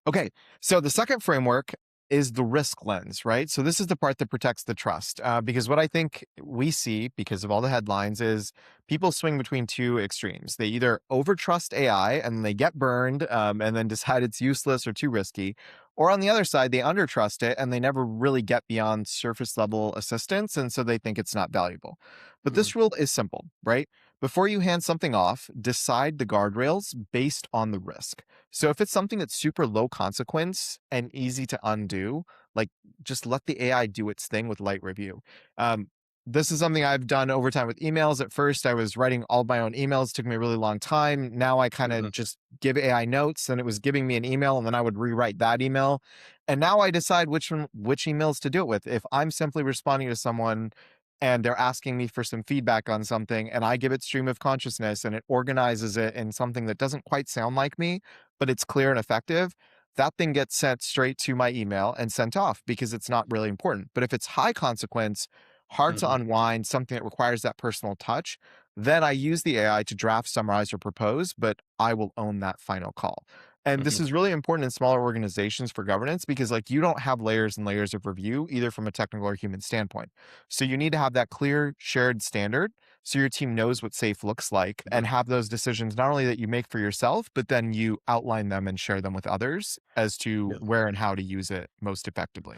Okay, so the second framework is the risk lens, right? So this is the part that protects the trust. Because what I think we see, because of all the headlines, is people swing between two extremes. They either overtrust AI and they get burned and then decide it's useless or too risky. Or on the other side, they undertrust it and they never really get beyond surface level assistance. And so they think it's not valuable. But Mm. this rule is simple, right? Before you hand something off, decide the guardrails based on the risk. So if it's something that's super low consequence and easy to undo, like just let the AI do its thing with light review. Um, this is something I've done over time with emails. At first, I was writing all my own emails. It took me a really long time. Now I kind Mhm. of just give AI notes and it was giving me an email and then I would rewrite that email. And now I decide which emails to do it with. If I'm simply responding to someone and they're asking me for some feedback on something and I give it stream of consciousness and it organizes it in something that doesn't quite sound like me, but it's clear and effective, that thing gets sent straight to my email and sent off because it's not really important. But if it's high consequence, hard to Mhm. unwind, something that requires that personal touch, then I use the AI to draft, summarize, or propose, but I will own that final call. And this Mhm. is really important in smaller organizations for governance because like you don't have layers and layers of review either from a technical or human standpoint. So you need to have that clear shared standard so your team knows what safe looks like Mhm. and have those decisions not only that you make for yourself, but then you outline them and share them with others as to Yeah. where and how to use it most effectively.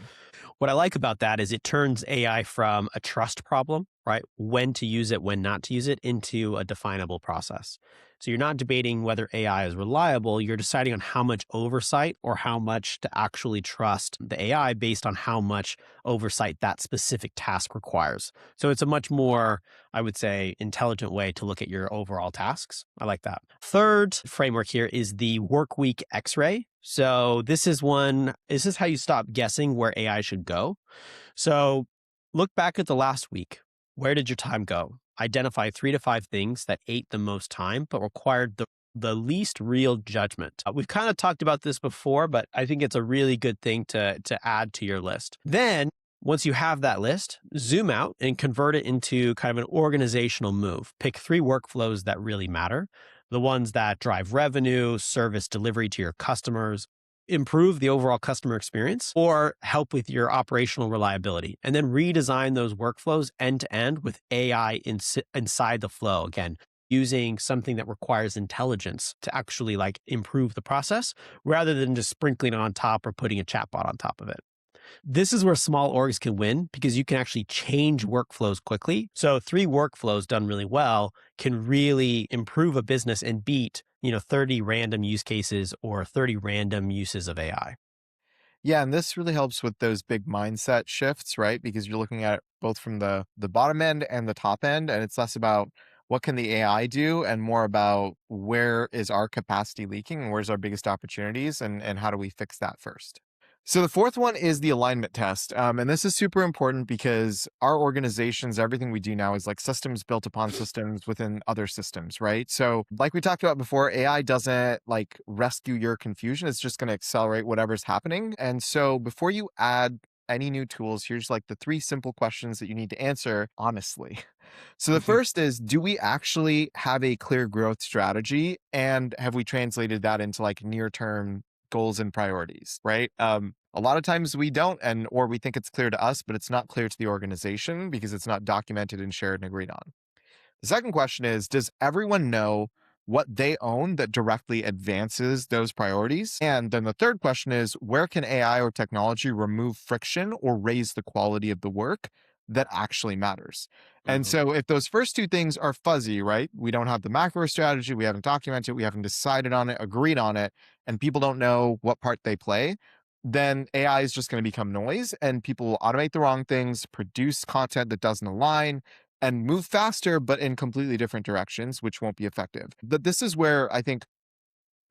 What I like about that is it turns AI from a trust problem right? When to use it, when not to use it, into a definable process. So you're not debating whether AI is reliable, you're deciding on how much oversight or how much to actually trust the AI based on how much oversight that specific task requires. So it's a much more, I would say, intelligent way to look at your overall tasks. I like that. Third framework here is the work week X-ray. So this is how you stop guessing where AI should go. So look back at the last week. Where did your time go? Identify 3 to 5 things that ate the most time, but required the least real judgment. We've kind of talked about this before, but I think it's a really good thing to add to your list. Then, once you have that list, zoom out and convert it into kind of an organizational move. Pick 3 workflows that really matter, the ones that drive revenue, service delivery to your customers, improve the overall customer experience, or help with your operational reliability, and then redesign those workflows end to end with AI inside the flow. Again, using something that requires intelligence to actually like improve the process rather than just sprinkling it on top or putting a chatbot on top of it. This is where small orgs can win because you can actually change workflows quickly. So 3 workflows done really well can really improve a business and beat 30 random use cases or 30 random uses of AI. Yeah, and this really helps with those big mindset shifts, right? Because you're looking at it both from the bottom end and the top end, and it's less about what can the AI do and more about where is our capacity leaking and where's our biggest opportunities and how do we fix that first. So the fourth one is the alignment test. And this is super important because our organizations, everything we do now is like systems built upon systems within other systems, right? So like we talked about before, AI doesn't like rescue your confusion. It's just going to accelerate whatever's happening. And so before you add any new tools, here's like the 3 simple questions that you need to answer honestly. So the first is, do we actually have a clear growth strategy? And have we translated that into like near-term goals and priorities, right? A lot of times we don't, or we think it's clear to us, but it's not clear to the organization because it's not documented and shared and agreed on. The second question is, does everyone know what they own that directly advances those priorities? And then the third question is, where can AI or technology remove friction or raise the quality of the work that actually matters? And so if those first 2 things are fuzzy, right? We don't have the macro strategy, we haven't documented, we haven't decided on it, agreed on it, and people don't know what part they play, then AI is just going to become noise and people will automate the wrong things, produce content that doesn't align, and move faster, but in completely different directions, which won't be effective. But this is where I think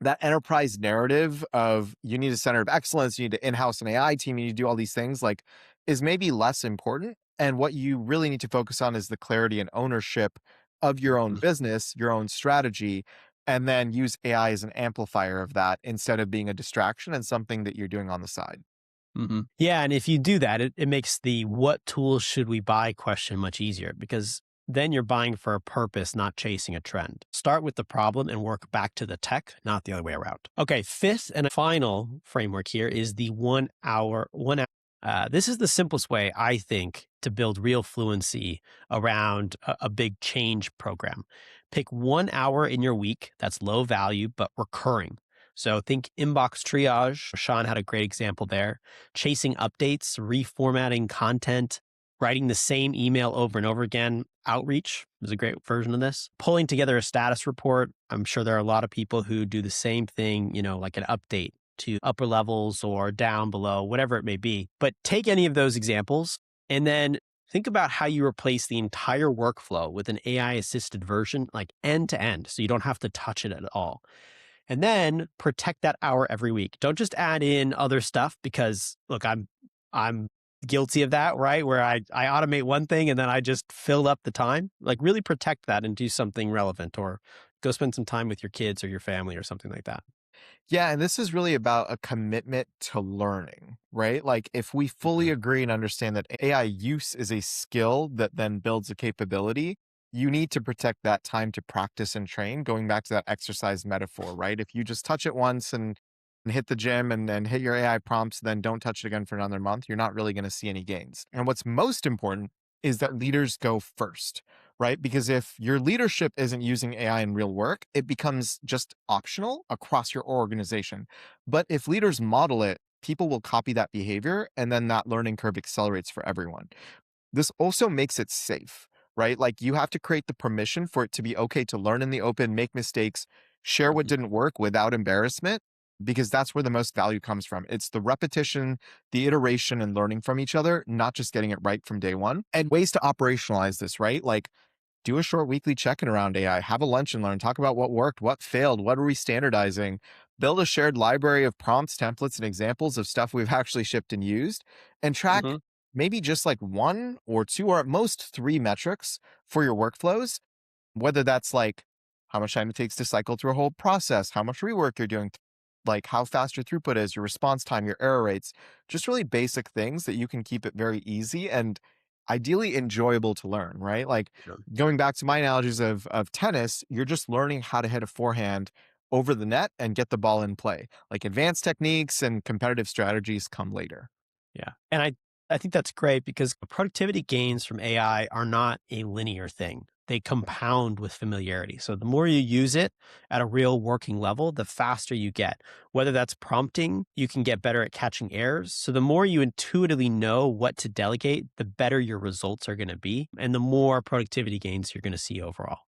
that enterprise narrative of you need a center of excellence, you need to in-house an AI team, you need to do all these things, like, is maybe less important. And what you really need to focus on is the clarity and ownership of your own business, your own strategy, and then use AI as an amplifier of that instead of being a distraction and something that you're doing on the side. Yeah, and if you do that, it makes the what tools should we buy question much easier because then you're buying for a purpose, not chasing a trend. Start with the problem and work back to the tech, not the other way around. Okay, fifth and final framework here is the 1 hour. This is the simplest way, I think, to build real fluency around a big change program. Pick 1 hour in your week that's low value but recurring. So think inbox triage. Sean had a great example there. Chasing updates, reformatting content, writing the same email over and over again. Outreach is a great version of this. Pulling together a status report. I'm sure there are a lot of people who do the same thing, like an update to upper levels or down below, whatever it may be. But take any of those examples and then think about how you replace the entire workflow with an AI assisted version, like end to end. So you don't have to touch it at all. And then protect that hour every week. Don't just add in other stuff because look, I'm guilty of that, right? Where I automate one thing and then I just fill up the time. Like really protect that and do something relevant or go spend some time with your kids or your family or something like that. Yeah, and this is really about a commitment to learning, right? Like if we fully agree and understand that AI use is a skill that then builds a capability, you need to protect that time to practice and train, going back to that exercise metaphor, right? If you just touch it once and hit the gym and then hit your AI prompts, then don't touch it again for another month, you're not really going to see any gains. And what's most important is that leaders go first, right? Because if your leadership isn't using AI in real work, it becomes just optional across your organization. But if leaders model it, people will copy that behavior and then that learning curve accelerates for everyone. This also makes it safe, right? Like you have to create the permission for it to be okay to learn in the open, make mistakes, share what didn't work without embarrassment, because that's where the most value comes from. It's the repetition, the iteration, and learning from each other, not just getting it right from day one. And ways to operationalize this, right? Like do a short weekly check-in around AI, have a lunch and learn, talk about what worked, what failed, what are we standardizing, build a shared library of prompts, templates, and examples of stuff we've actually shipped and used, and track maybe just like 1 or 2 or at most 3 metrics for your workflows, whether that's like how much time it takes to cycle through a whole process, how much rework you're doing, like how fast your throughput is, your response time, your error rates, just really basic things that you can keep it very easy and ideally enjoyable to learn, right? Like going back to my analogies of tennis, you're just learning how to hit a forehand over the net and get the ball in play. Like advanced techniques and competitive strategies come later. Yeah. And I think that's great because productivity gains from AI are not a linear thing. They compound with familiarity. So the more you use it at a real working level, the faster you get. Whether that's prompting, you can get better at catching errors. So the more you intuitively know what to delegate, the better your results are going to be and the more productivity gains you're going to see overall.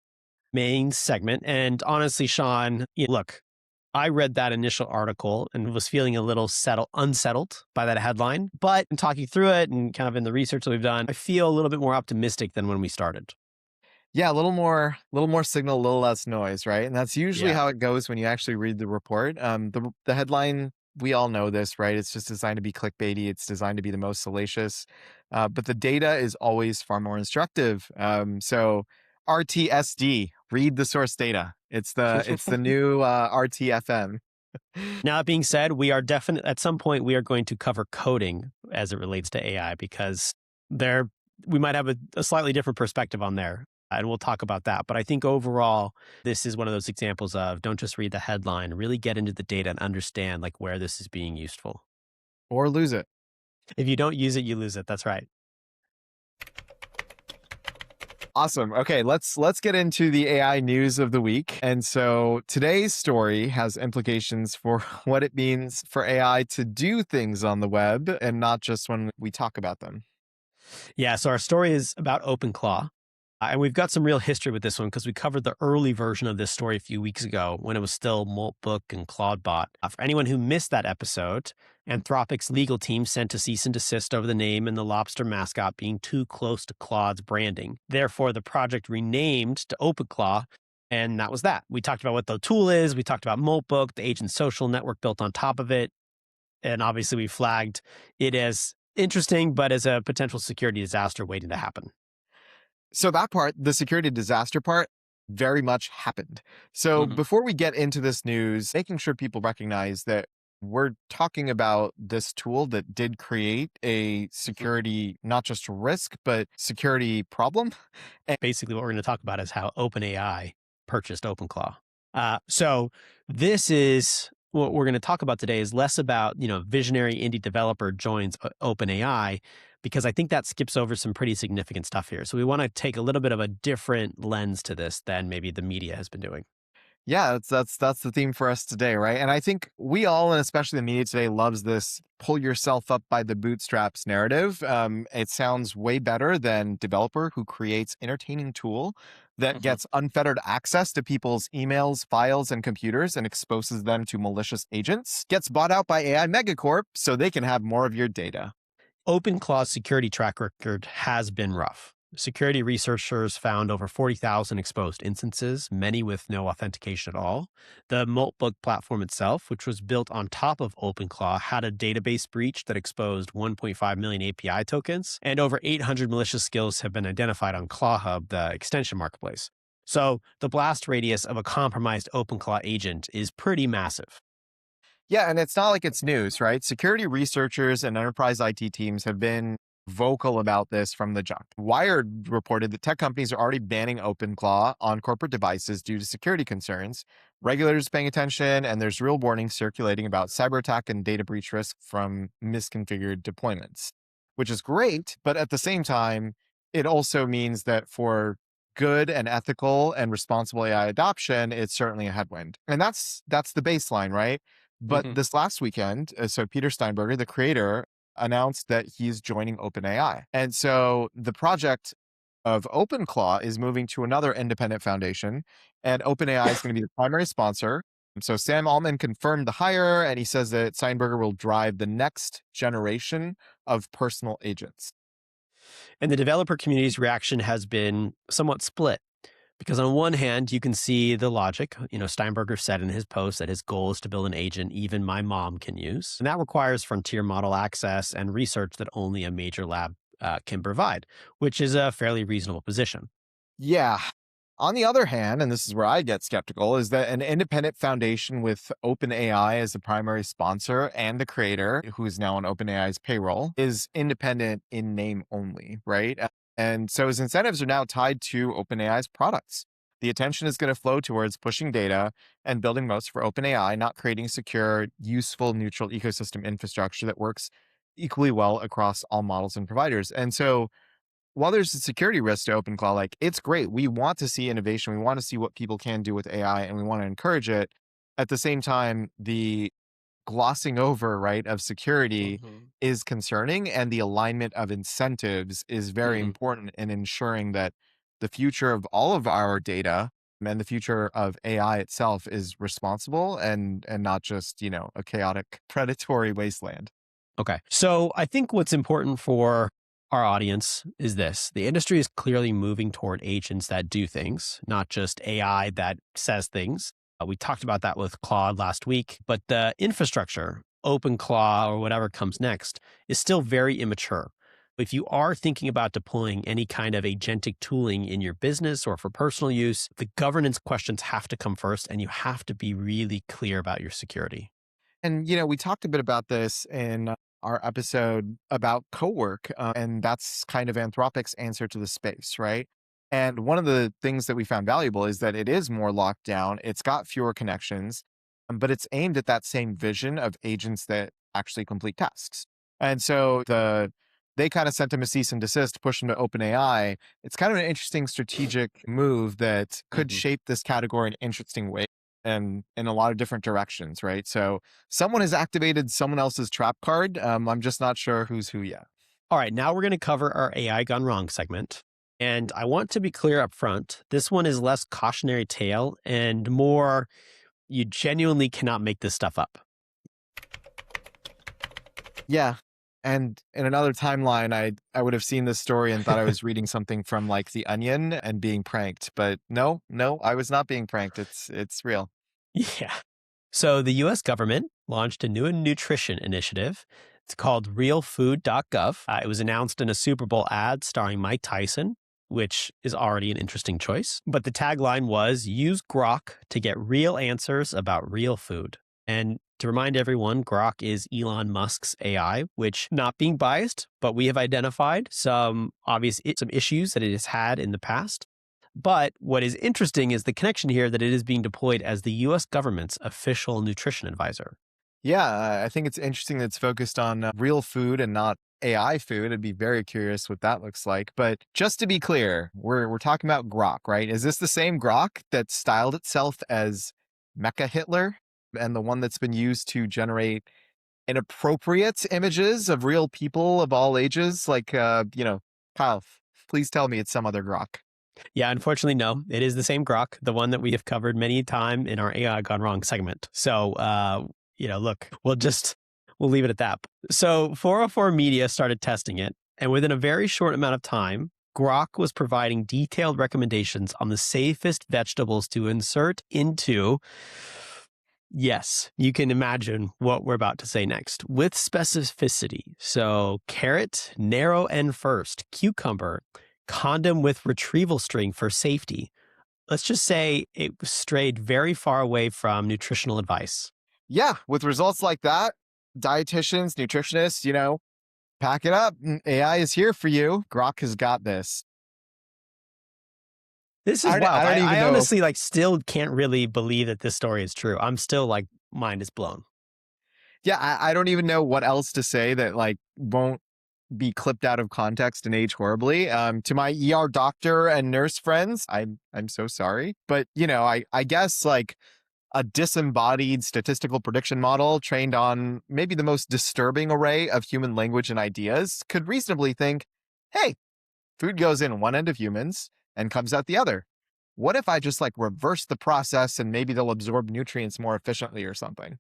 Main segment. And honestly, Sean, look, I read that initial article and was feeling a little unsettled by that headline. But in talking through it and kind of in the research that we've done, I feel a little bit more optimistic than when we started. Yeah, a little more signal, a little less noise, right? And that's usually how it goes when you actually read the report. The headline, we all know this, right? It's just designed to be clickbaity. It's designed to be the most salacious, but the data is always far more instructive. So RTSD, read the source data. It's the new RTFM. Now, that being said, we are definitely at some point we are going to cover coding as it relates to AI because we might have a slightly different perspective on there. And we'll talk about that. But I think overall, this is one of those examples of don't just read the headline, really get into the data and understand like where this is being useful. Or lose it. If you don't use it, you lose it. That's right. Awesome. Okay, let's get into the AI news of the week. And so today's story has implications for what it means for AI to do things on the web and not just when we talk about them. Yeah, so our story is about OpenClaw. And we've got some real history with this one because we covered the early version of this story a few weeks ago when it was still Moltbook and Claudebot. For anyone who missed that episode, Anthropic's legal team sent a cease and desist over the name and the lobster mascot being too close to Claude's branding. Therefore, the project renamed to OpenClaw, and that was that. We talked about what the tool is. We talked about Moltbook, the agent social network built on top of it. And obviously, we flagged it as interesting, but as a potential security disaster waiting to happen. So that part, the security disaster part, very much happened. So before we get into this news, making sure people recognize that we're talking about this tool that did create a security, not just risk, but security problem. And basically, what we're going to talk about is how OpenAI purchased OpenClaw. So this is what we're going to talk about today is less about, visionary indie developer joins OpenAI, because I think that skips over some pretty significant stuff here. So we want to take a little bit of a different lens to this than maybe the media has been doing. Yeah, that's the theme for us today, right? And I think we all, and especially the media today, loves this pull yourself up by the bootstraps narrative. It sounds way better than developer who creates entertaining tool that gets unfettered access to people's emails, files, and computers and exposes them to malicious agents, gets bought out by AI megacorp so they can have more of your data. OpenClaw's security track record has been rough. Security researchers found over 40,000 exposed instances, many with no authentication at all. The Moltbook platform itself, which was built on top of OpenClaw, had a database breach that exposed 1.5 million API tokens, and over 800 malicious skills have been identified on ClawHub, the extension marketplace. So the blast radius of a compromised OpenClaw agent is pretty massive. Yeah, and it's not like it's news, right? Security researchers and enterprise IT teams have been vocal about this from the jump. Wired reported that tech companies are already banning OpenClaw on corporate devices due to security concerns. Regulators paying attention, and there's real warnings circulating about cyber attack and data breach risk from misconfigured deployments, which is great. But at the same time, it also means that for good and ethical and responsible AI adoption, it's certainly a headwind. And that's the baseline, right? But this last weekend, so Peter Steinberger, the creator, announced that he's joining OpenAI. And so the project of OpenClaw is moving to another independent foundation, and OpenAI is going to be the primary sponsor. And so Sam Altman confirmed the hire, and he says that Steinberger will drive the next generation of personal agents. And the developer community's reaction has been somewhat split. Because on one hand, you can see the logic. Steinberger said in his post that his goal is to build an agent even my mom can use. And that requires frontier model access and research that only a major lab can provide, which is a fairly reasonable position. Yeah. On the other hand, and this is where I get skeptical, is that an independent foundation with OpenAI as the primary sponsor and the creator, who is now on OpenAI's payroll, is independent in name only, right? And so his incentives are now tied to OpenAI's products. The attention is going to flow towards pushing data and building moats for OpenAI, not creating secure, useful, neutral ecosystem infrastructure that works equally well across all models and providers. And so while there's a security risk to OpenClaw, like it's great. We want to see innovation. We want to see what people can do with AI and we want to encourage it. At the same time, the glossing over, right, of security is concerning, and the alignment of incentives is very important in ensuring that the future of all of our data and the future of AI itself is responsible and not just, a chaotic predatory wasteland. Okay. So I think what's important for our audience is this. The industry is clearly moving toward agents that do things, not just AI that says things. We talked about that with Claude last week, but the infrastructure, OpenClaw or whatever comes next, is still very immature. If you are thinking about deploying any kind of agentic tooling in your business or for personal use, the governance questions have to come first, and you have to be really clear about your security. And, we talked a bit about this in our episode about co-work, and that's kind of Anthropic's answer to the space, right? And one of the things that we found valuable is that it is more locked down. It's got fewer connections, but it's aimed at that same vision of agents that actually complete tasks. And so they kind of sent him a cease and desist, push him to OpenAI. It's kind of an interesting strategic move that could shape this category in interesting ways and in a lot of different directions, right? So someone has activated someone else's trap card. I'm just not sure who's who yet. All right, now we're going to cover our AI gone wrong segment. And I want to be clear up front, this one is less cautionary tale and more, you genuinely cannot make this stuff up. Yeah. And in another timeline, I would have seen this story and thought I was reading something from like The Onion and being pranked. But no, I was not being pranked. It's real. Yeah. So the US government launched a new nutrition initiative. It's called realfood.gov. It was announced in a Super Bowl ad starring Mike Tyson, which is already an interesting choice. But the tagline was, use Grok to get real answers about real food. And to remind everyone, Grok is Elon Musk's AI, which, not being biased, but we have identified some issues that it has had in the past. But what is interesting is the connection here that it is being deployed as the US government's official nutrition advisor. Yeah, I think it's interesting that it's focused on real food and not AI food. I'd be very curious what that looks like. But just to be clear, we're talking about Grok, right? Is this the same Grok that styled itself as Mecha Hitler and the one that's been used to generate inappropriate images of real people of all ages? Like, Kyle, please tell me it's some other Grok. Yeah, unfortunately, no. It is the same Grok, the one that we have covered many times in our AI Gone Wrong segment. So, look, we'll leave it at that. So 404 Media started testing it, and within a very short amount of time, Grok was providing detailed recommendations on the safest vegetables to insert into, yes, you can imagine what we're about to say next, with specificity. So carrot, narrow end first, cucumber, condom with retrieval string for safety. Let's just say it strayed very far away from nutritional advice. Yeah, with results like that, dietitians, nutritionists, pack it up. AI is here for you. Grok has got this. This is wild. I honestly still can't really believe that this story is true. I'm still mind is blown. Yeah, I don't even know what else to say that won't be clipped out of context and age horribly. To my ER doctor and nurse friends, I'm so sorry. But, I guess a disembodied statistical prediction model trained on maybe the most disturbing array of human language and ideas could reasonably think, hey, Food goes in one end of humans and comes out the other. What if I just like reverse the process and maybe they'll absorb nutrients more efficiently or something?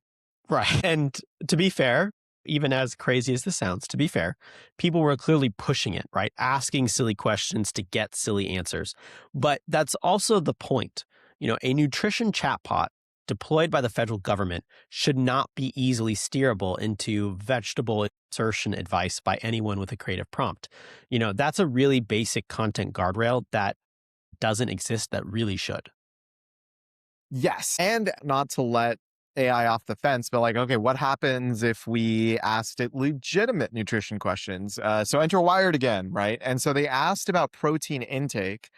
Right. And to be fair, even as crazy as this sounds, to be fair, people were clearly pushing it, right? Asking silly questions to get silly answers. But that's also the point. A nutrition chatbot deployed by the federal government should not be easily steerable into vegetable insertion advice by anyone with a creative prompt. That's a really basic content guardrail that doesn't exist that really should. Yes. And not to let AI off the fence, but like, okay, what happens if we asked it legitimate nutrition questions? So enter Wired again, right? And so they asked about protein intake.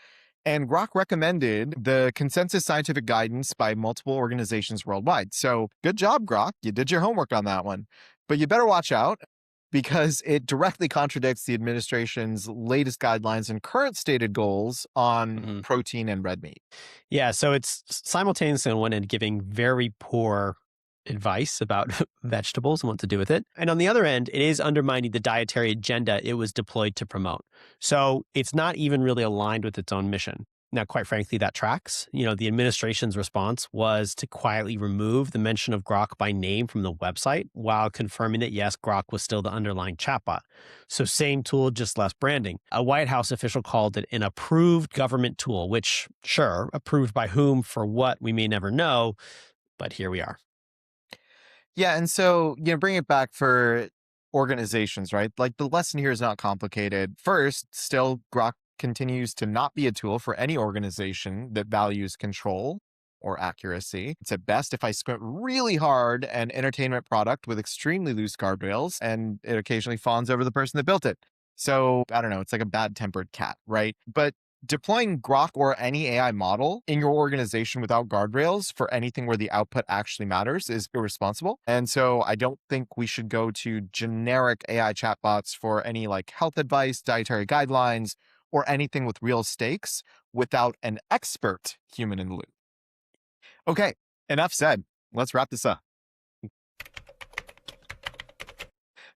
And Grok recommended the consensus scientific guidance by multiple organizations worldwide. So good job, Grok. You did your homework on that one. But you better watch out because it directly contradicts the administration's latest guidelines and current stated goals on protein and red meat. Yeah, so it's simultaneously on one end giving very poor advice about vegetables and what to do with it. And on the other end, it is undermining the dietary agenda it was deployed to promote. So it's not even really aligned with its own mission. Now, quite frankly, that tracks. The administration's response was to quietly remove the mention of Grok by name from the website while confirming that, yes, Grok was still the underlying chatbot. So same tool, just less branding. A White House official called it an approved government tool, which, sure, approved by whom for what we may never know, but here we are. Yeah, and so, bring it back for organizations, right? Like the lesson here is not complicated. First, still, Grok continues to not be a tool for any organization that values control or accuracy. It's at best, if I squint really hard, an entertainment product with extremely loose guardrails, and it occasionally fawns over the person that built it. So, I don't know, it's like a bad-tempered cat, right? But deploying Grok or any AI model in your organization without guardrails for anything where the output actually matters is irresponsible. And so I don't think we should go to generic AI chatbots for any like health advice, dietary guidelines, or anything with real stakes without an expert human in the loop. Okay, enough said. Let's wrap this up.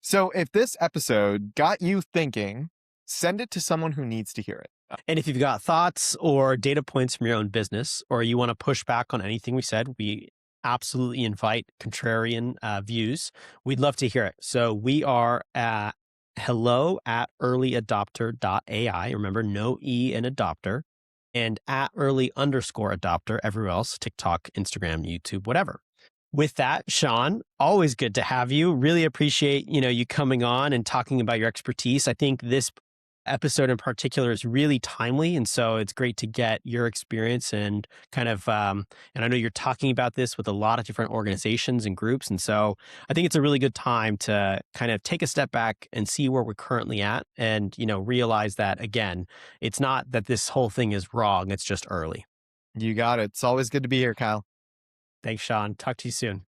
So if this episode got you thinking, send it to someone who needs to hear it. And if you've got thoughts or data points from your own business, or you want to push back on anything we said, we absolutely invite contrarian views. We'd love to hear it. So we are at hello@earlyadopter.ai. Remember, no E in adopter. And at @early_adopter everywhere else, TikTok, Instagram, YouTube, whatever. With that, Sean, always good to have you. Really appreciate, you coming on and talking about your expertise. I think this episode in particular is really timely. And so it's great to get your experience and kind of, and I know you're talking about this with a lot of different organizations and groups. And so I think it's a really good time to kind of take a step back and see where we're currently at and, realize that, again, it's not that this whole thing is wrong. It's just early. You got it. It's always good to be here, Kyle. Thanks, Sean. Talk to you soon.